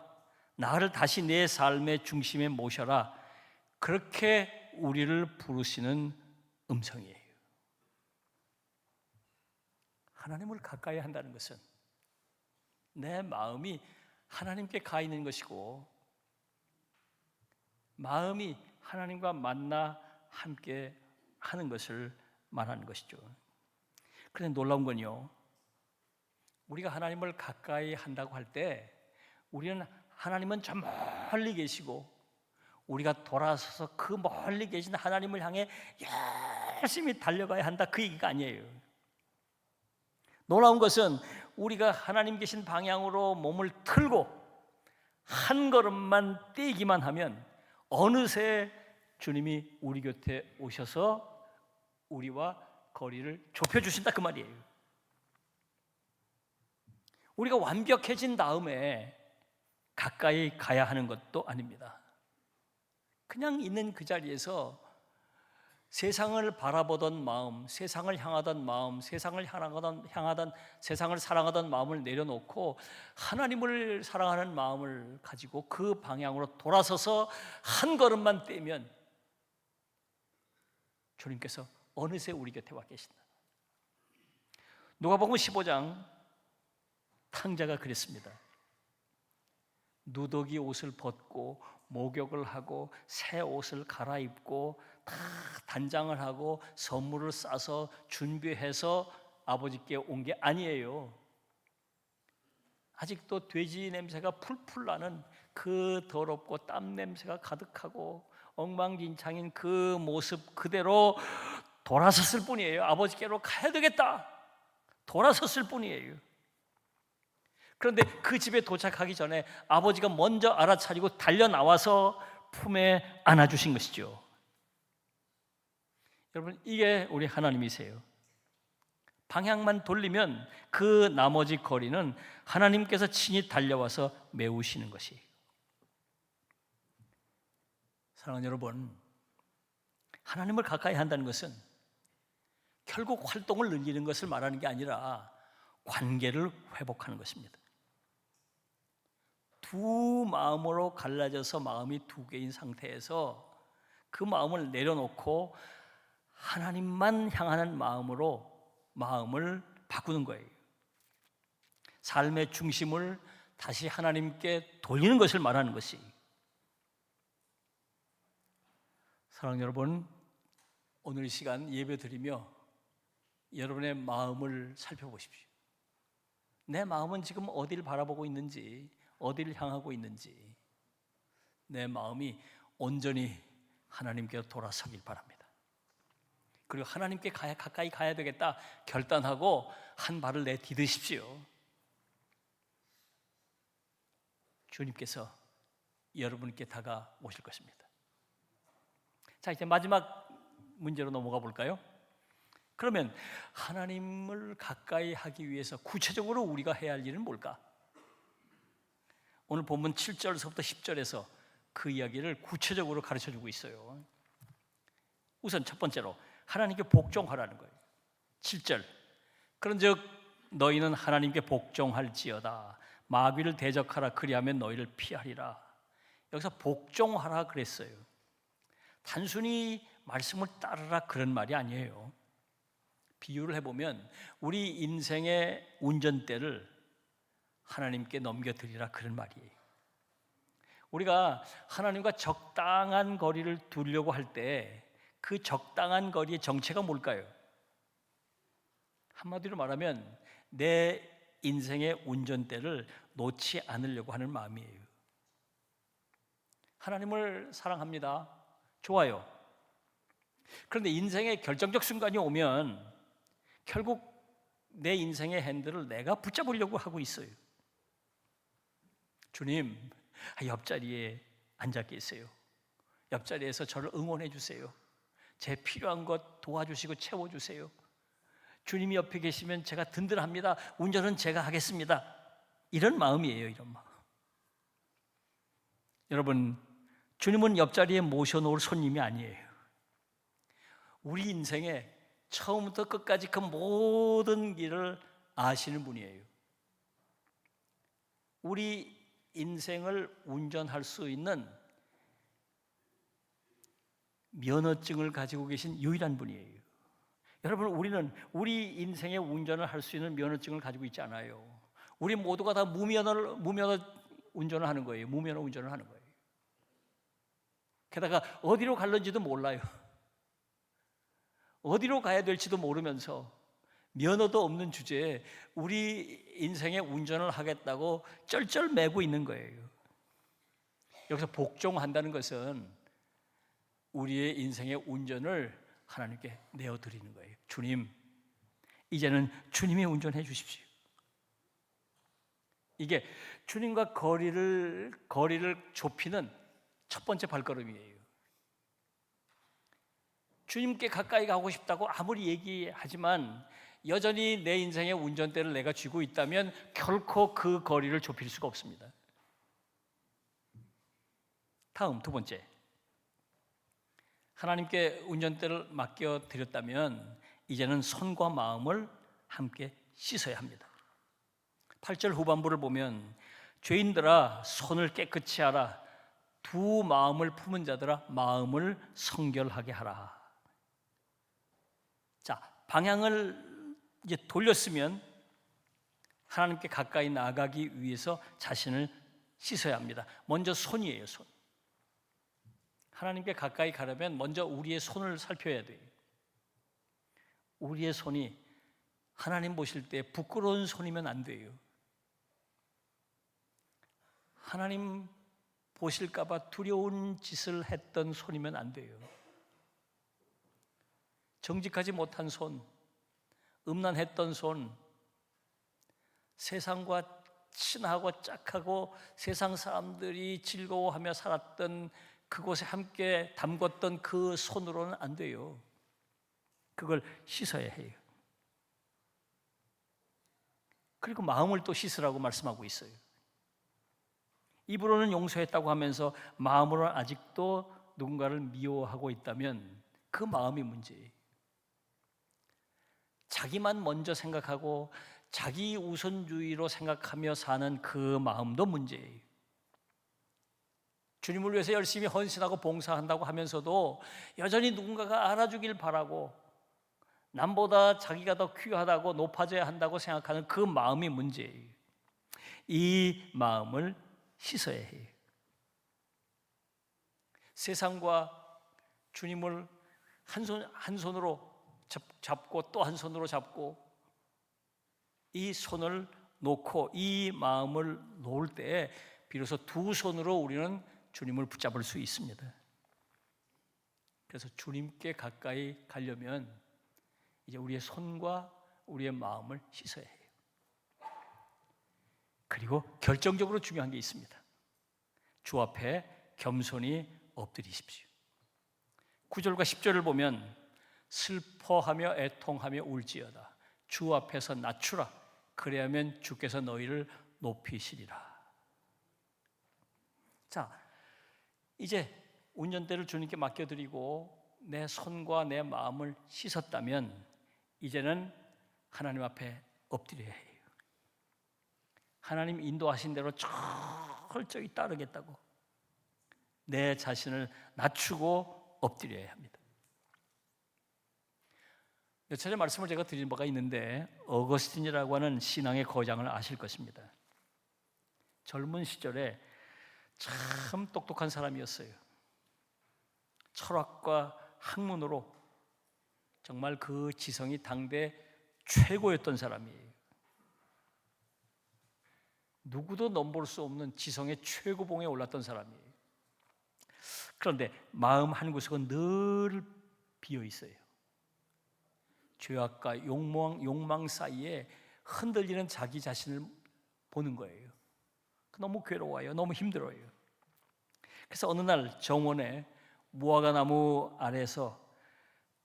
나를 다시 내 삶의 중심에 모셔라. 그렇게 우리를 부르시는 음성이에요. 하나님을 가까이 한다는 것은 내 마음이 하나님께 가 있는 것이고, 마음이 하나님과 만나 함께 하는 것을 말하는 것이죠. 그런데 놀라운 건요, 우리가 하나님을 가까이 한다고 할 때 우리는 하나님은 저 멀리 계시고 우리가 돌아서서 그 멀리 계신 하나님을 향해 열심히 달려가야 한다, 그 얘기가 아니에요. 놀라운 것은 우리가 하나님 계신 방향으로 몸을 틀고 한 걸음만 떼기만 하면 어느새 주님이 우리 곁에 오셔서 우리와 거리를 좁혀주신다, 그 말이에요. 우리가 완벽해진 다음에 가까이 가야 하는 것도 아닙니다. 그냥 있는 그 자리에서 세상을 바라보던 마음, 세상을 향하던 마음, 세상을 사랑하던 마음을 내려놓고 하나님을 사랑하는 마음을 가지고 그 방향으로 돌아서서 한 걸음만 떼면 주님께서 어느새 우리 곁에 와 계신다. 누가복음 15장 탕자가 그랬습니다. 누더기 옷을 벗고 목욕을 하고 새 옷을 갈아입고 다 단장을 하고 선물을 싸서 준비해서 아버지께 온 게 아니에요. 아직도 돼지 냄새가 풀풀 나는 그 더럽고 땀 냄새가 가득하고 엉망진창인 그 모습 그대로 돌아섰을 뿐이에요. 아버지께로 가야 되겠다, 돌아섰을 뿐이에요. 그런데 그 집에 도착하기 전에 아버지가 먼저 알아차리고 달려나와서 품에 안아주신 것이죠. 여러분, 이게 우리 하나님이세요. 방향만 돌리면 그 나머지 거리는 하나님께서 친히 달려와서 메우시는 것이에요. 사랑하는 여러분, 하나님을 가까이 한다는 것은 결국 활동을 늘리는 것을 말하는 게 아니라 관계를 회복하는 것입니다. 두 마음으로 갈라져서 마음이 두 개인 상태에서 그 마음을 내려놓고 하나님만 향하는 마음으로 마음을 바꾸는 거예요. 삶의 중심을 다시 하나님께 돌리는 것을 말하는 것이. 사랑하는 여러분, 오늘 이 시간 예배 드리며 여러분의 마음을 살펴보십시오. 내 마음은 지금 어디를 바라보고 있는지, 어디를 향하고 있는지, 내 마음이 온전히 하나님께로 돌아서길 바랍니다. 그리고 하나님께 가까이 가야 되겠다 결단하고 한 발을 내디디십시오. 주님께서 여러분께 다가오실 것입니다. 자, 이제 마지막 문제로 넘어가 볼까요? 그러면 하나님을 가까이 하기 위해서 구체적으로 우리가 해야 할 일은 뭘까? 오늘 본문 7절서부터 10절에서 그 이야기를 구체적으로 가르쳐주고 있어요. 우선 첫 번째로 하나님께 복종하라는 거예요. 7절, 그런즉 너희는 하나님께 복종할지어다. 마귀를 대적하라, 그리하면 너희를 피하리라. 여기서 복종하라 그랬어요. 단순히 말씀을 따르라 그런 말이 아니에요. 비유를 해보면 우리 인생의 운전대를 하나님께 넘겨드리라 그런 말이에요. 우리가 하나님과 적당한 거리를 두려고 할 때 그 적당한 거리의 정체가 뭘까요? 한마디로 말하면 내 인생의 운전대를 놓지 않으려고 하는 마음이에요. 하나님을 사랑합니다. 좋아요. 그런데 인생의 결정적 순간이 오면 결국 내 인생의 핸들을 내가 붙잡으려고 하고 있어요. 주님, 옆자리에 앉아 계세요. 옆자리에서 저를 응원해 주세요. 제 필요한 것 도와주시고 채워주세요. 주님이 옆에 계시면 제가 든든합니다. 운전은 제가 하겠습니다. 이런 마음이에요. 이런 마음. 여러분, 주님은 옆자리에 모셔놓을 손님이 아니에요. 우리 인생에 처음부터 끝까지 그 모든 길을 아시는 분이에요. 우리 인생을 운전할 수 있는 면허증을 가지고 계신 유일한 분이에요. 여러분, 우리는 우리 인생의 운전을 할 수 있는 면허증을 가지고 있지 않아요. 우리 모두가 다 무면허 운전을 하는 거예요. 무면허 운전을 하는 거예요. 게다가 어디로 갈는지도 몰라요. 어디로 가야 될지도 모르면서 면허도 없는 주제에 우리 인생의 운전을 하겠다고 쩔쩔매고 있는 거예요. 여기서 복종한다는 것은 우리의 인생의 운전을 하나님께 내어드리는 거예요. 주님, 이제는 주님이 운전해 주십시오. 이게 주님과 거리를 좁히는 첫 번째 발걸음이에요. 주님께 가까이 가고 싶다고 아무리 얘기하지만 여전히 내 인생의 운전대를 내가 쥐고 있다면 결코 그 거리를 좁힐 수가 없습니다. 다음 두 번째, 하나님께 운전대를 맡겨드렸다면 이제는 손과 마음을 함께 씻어야 합니다. 8절 후반부를 보면 죄인들아 손을 깨끗이 하라, 두 마음을 품은 자들아 마음을 성결하게 하라. 자, 방향을 이제 돌렸으면 하나님께 가까이 나아가기 위해서 자신을 씻어야 합니다. 먼저 손이에요. 손. 하나님께 가까이 가려면 먼저 우리의 손을 살펴야 돼요. 우리의 손이 하나님 보실 때 부끄러운 손이면 안 돼요. 하나님 보실까 봐 두려운 짓을 했던 손이면 안 돼요. 정직하지 못한 손, 음란했던 손, 세상과 친하고 짝하고 세상 사람들이 즐거워하며 살았던 그곳에 함께 담궜던 그 손으로는 안 돼요. 그걸 씻어야 해요. 그리고 마음을 또 씻으라고 말씀하고 있어요. 입으로는 용서했다고 하면서 마음으로는 아직도 누군가를 미워하고 있다면 그 마음이 문제예요. 자기만 먼저 생각하고 자기 우선주의로 생각하며 사는 그 마음도 문제예요. 주님을 위해서 열심히 헌신하고 봉사한다고 하면서도 여전히 누군가가 알아주길 바라고 남보다 자기가 더 귀하다고 높아져야 한다고 생각하는 그 마음이 문제예요. 이 마음을 씻어야 해요. 세상과 주님을 한 손으로 잡고 또 한 손으로 잡고 이 손을 놓고 이 마음을 놓을 때 비로소 두 손으로 우리는 주님을 붙잡을 수 있습니다. 그래서 주님께 가까이 가려면 이제 우리의 손과 우리의 마음을 씻어야 해요. 그리고 결정적으로 중요한 게 있습니다. 주 앞에 겸손히 엎드리십시오. 9절과 10절을 보면 슬퍼하며 애통하며 울지어다. 주 앞에서 낮추라. 그래야면 주께서 너희를 높이시리라. 자, 이제 운전대를 주님께 맡겨드리고 내 손과 내 마음을 씻었다면 이제는 하나님 앞에 엎드려야 해요. 하나님 인도하신 대로 철저히 따르겠다고 내 자신을 낮추고 엎드려야 합니다. 몇 차례 말씀을 제가 드린 바가 있는데 어거스틴이라고 하는 신앙의 거장을 아실 것입니다. 젊은 시절에 참 똑똑한 사람이었어요. 철학과 학문으로 정말 그 지성이 당대 최고였던 사람이에요. 누구도 넘볼 수 없는 지성의 최고봉에 올랐던 사람이에요. 그런데 마음 한구석은 늘 비어 있어요. 죄악과 욕망 사이에 흔들리는 자기 자신을 보는 거예요. 너무 괴로워요. 너무 힘들어요. 그래서 어느 날 정원에 무화과 나무 아래에서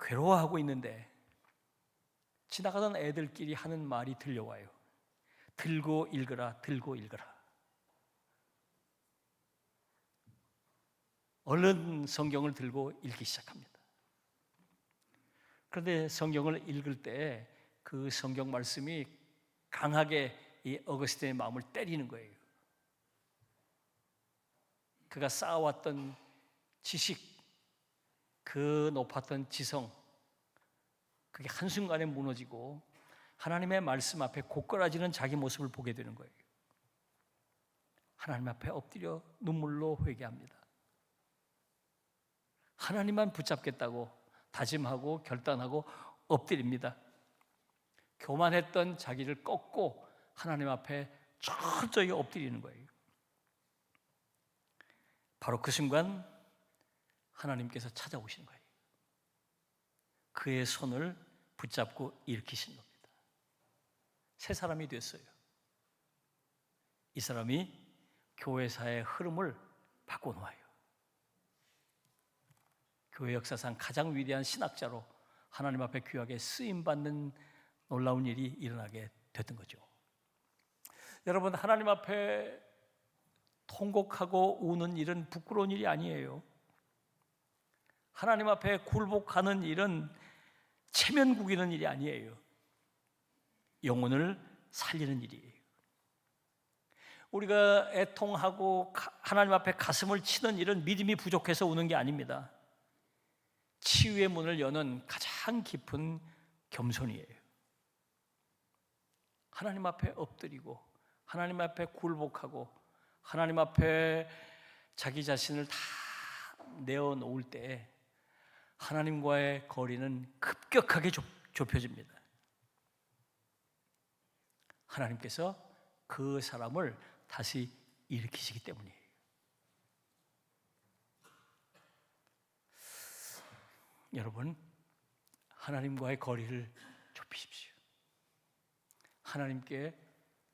괴로워하고 있는데 지나가던 애들끼리 하는 말이 들려와요. 들고 읽으라, 들고 읽으라. 얼른 성경을 들고 읽기 시작합니다. 그런데 성경을 읽을 때 그 성경 말씀이 강하게 이 어거스틴의 마음을 때리는 거예요. 그가 쌓아왔던 지식, 그 높았던 지성, 그게 한순간에 무너지고 하나님의 말씀 앞에 고꾸라지는 자기 모습을 보게 되는 거예요. 하나님 앞에 엎드려 눈물로 회개합니다. 하나님만 붙잡겠다고 다짐하고 결단하고 엎드립니다. 교만했던 자기를 꺾고 하나님 앞에 철저히 엎드리는 거예요. 바로 그 순간 하나님께서 찾아오시는 거예요. 그의 손을 붙잡고 일으키신 겁니다. 새 사람이 됐어요. 이 사람이 교회사의 흐름을 바꿔놓아요. 교회 역사상 가장 위대한 신학자로 하나님 앞에 귀하게 쓰임받는 놀라운 일이 일어나게 됐던 거죠. 여러분, 하나님 앞에 통곡하고 우는 일은 부끄러운 일이 아니에요. 하나님 앞에 굴복하는 일은 체면 구기는 일이 아니에요. 영혼을 살리는 일이에요. 우리가 애통하고 하나님 앞에 가슴을 치는 일은 믿음이 부족해서 우는 게 아닙니다. 치유의 문을 여는 가장 깊은 겸손이에요. 하나님 앞에 엎드리고 하나님 앞에 굴복하고 하나님 앞에 자기 자신을 다 내어놓을 때 하나님과의 거리는 급격하게 좁혀집니다. 하나님께서 그 사람을 다시 일으키시기 때문이에요. 여러분, 하나님과의 거리를 좁히십시오. 하나님께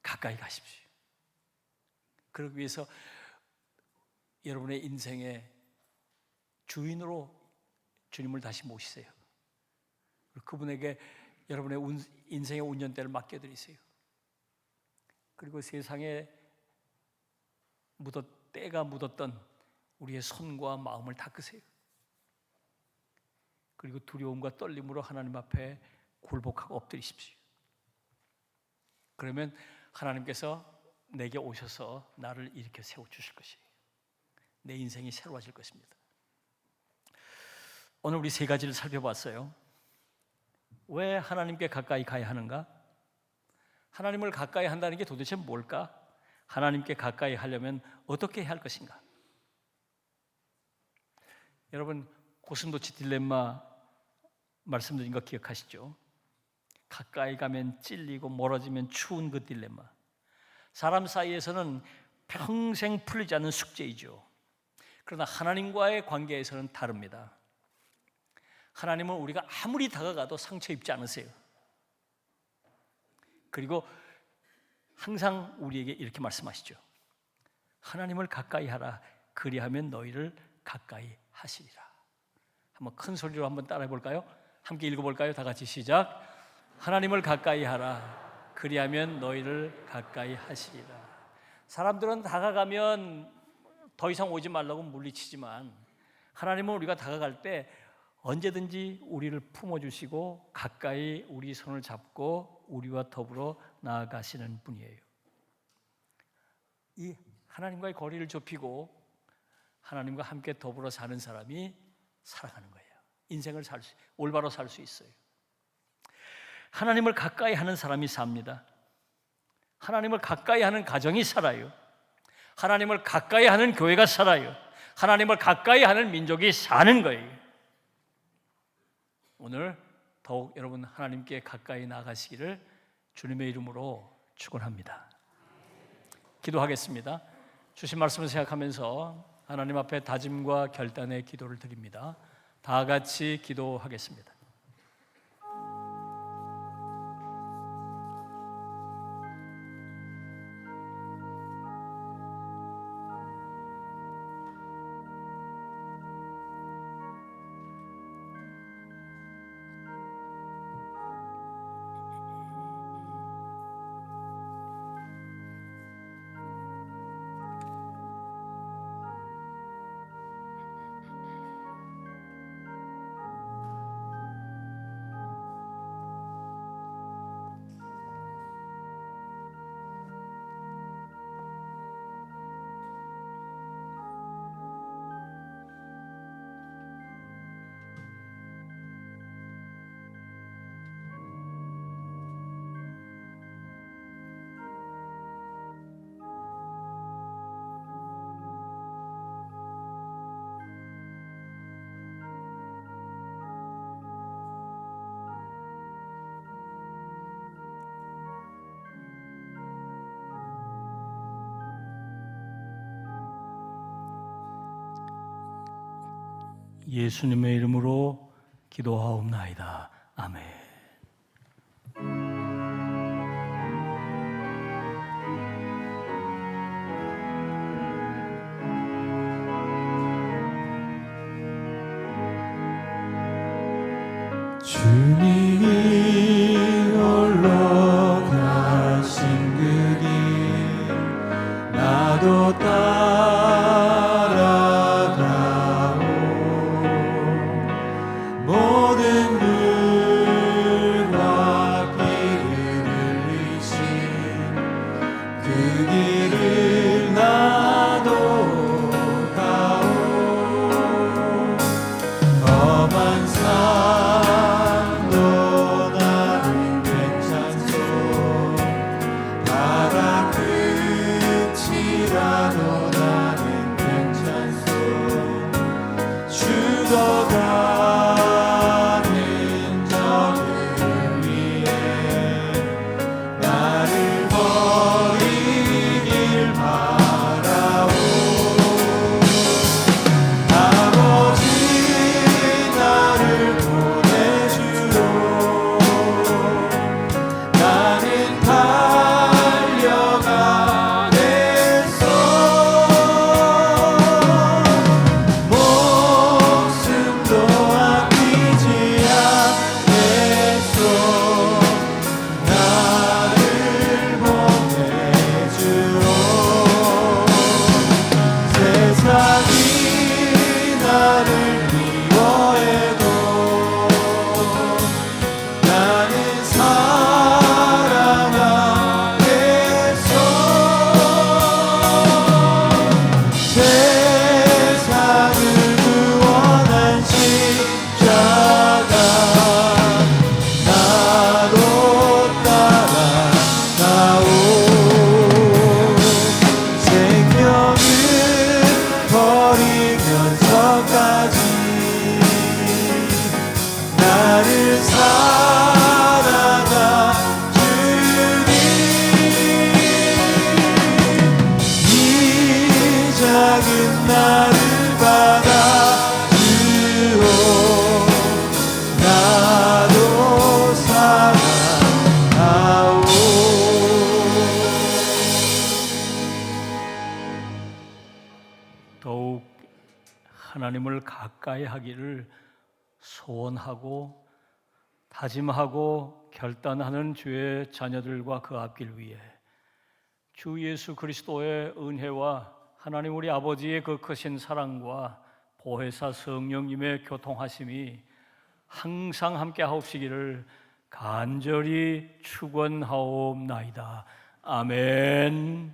가까이 가십시오. 그러기 위해서 여러분의 인생의 주인으로 주님을 다시 모시세요. 그분에게 여러분의 인생의 운전대를 맡겨드리세요. 그리고 세상에 때가 묻었던 우리의 손과 마음을 닦으세요. 그리고 두려움과 떨림으로 하나님 앞에 굴복하고 엎드리십시오. 그러면 하나님께서 내게 오셔서 나를 일으켜 세워주실 것이에요. 내 인생이 새로워질 것입니다. 오늘 우리 세 가지를 살펴봤어요. 왜 하나님께 가까이 가야 하는가? 하나님을 가까이 한다는 게 도대체 뭘까? 하나님께 가까이 하려면 어떻게 해야 할 것인가? 여러분, 고슴도치 딜레마 말씀드린 거 기억하시죠? 가까이 가면 찔리고 멀어지면 추운 그 딜레마. 사람 사이에서는 평생 풀리지 않는 숙제이죠. 그러나 하나님과의 관계에서는 다릅니다. 하나님은 우리가 아무리 다가가도 상처 입지 않으세요. 그리고 항상 우리에게 이렇게 말씀하시죠. 하나님을 가까이 하라. 그리하면 너희를 가까이 하시리라. 한번 큰 소리로 한번 따라해 볼까요? 함께 읽어볼까요? 다 같이 시작. 하나님을 가까이 하라. 그리하면 너희를 가까이 하시리라. 사람들은 다가가면 더 이상 오지 말라고 물리치지만 하나님은 우리가 다가갈 때 언제든지 우리를 품어주시고 가까이 우리 손을 잡고 우리와 더불어 나아가시는 분이에요. 이 하나님과의 거리를 좁히고 하나님과 함께 더불어 사는 사람이 살아가는 거예요. 인생을 올바로 살 수 있어요. 하나님을 가까이 하는 사람이 삽니다. 하나님을 가까이 하는 가정이 살아요. 하나님을 가까이 하는 교회가 살아요. 하나님을 가까이 하는 민족이 사는 거예요. 오늘 더욱 여러분 하나님께 가까이 나가시기를 주님의 이름으로 축원합니다. 기도하겠습니다. 주신 말씀을 생각하면서 하나님 앞에 다짐과 결단의 기도를 드립니다. 다 같이 기도하겠습니다. 예수님의 이름으로 기도하옵나이다. 아멘. 주님이 홀로 가신 그 길 나도 따라가오 모든 물과 피를 흘리신 그 길을 나도 가오 험한 산도 나는 괜찮소 바다 끝이라도 나는 괜찮소 죽어가는 저를 위해 나를 버리길 바라오 아버지 나를 보내주오 나는 달려가겠소 목숨도 아끼지 않겠소 나를 보내주오 세상이 나를 미워해도 나는 사랑하겠소 세상을 구원한 십자가 나로 따라가오 생명을 버리면서까지 나를 사랑하 주님 이 작은 나를 받아주오 나도 사랑하오 더욱 하나님을 가까이 하기를 소원하고 다짐하고 결단하는 주의 자녀들과 그 앞길 위해 주 예수 그리스도의 은혜와 하나님 우리 아버지의 그 크신 사랑과 보혜사 성령님의 교통하심이 항상 함께 하옵시기를 간절히 축원하옵나이다. 아멘.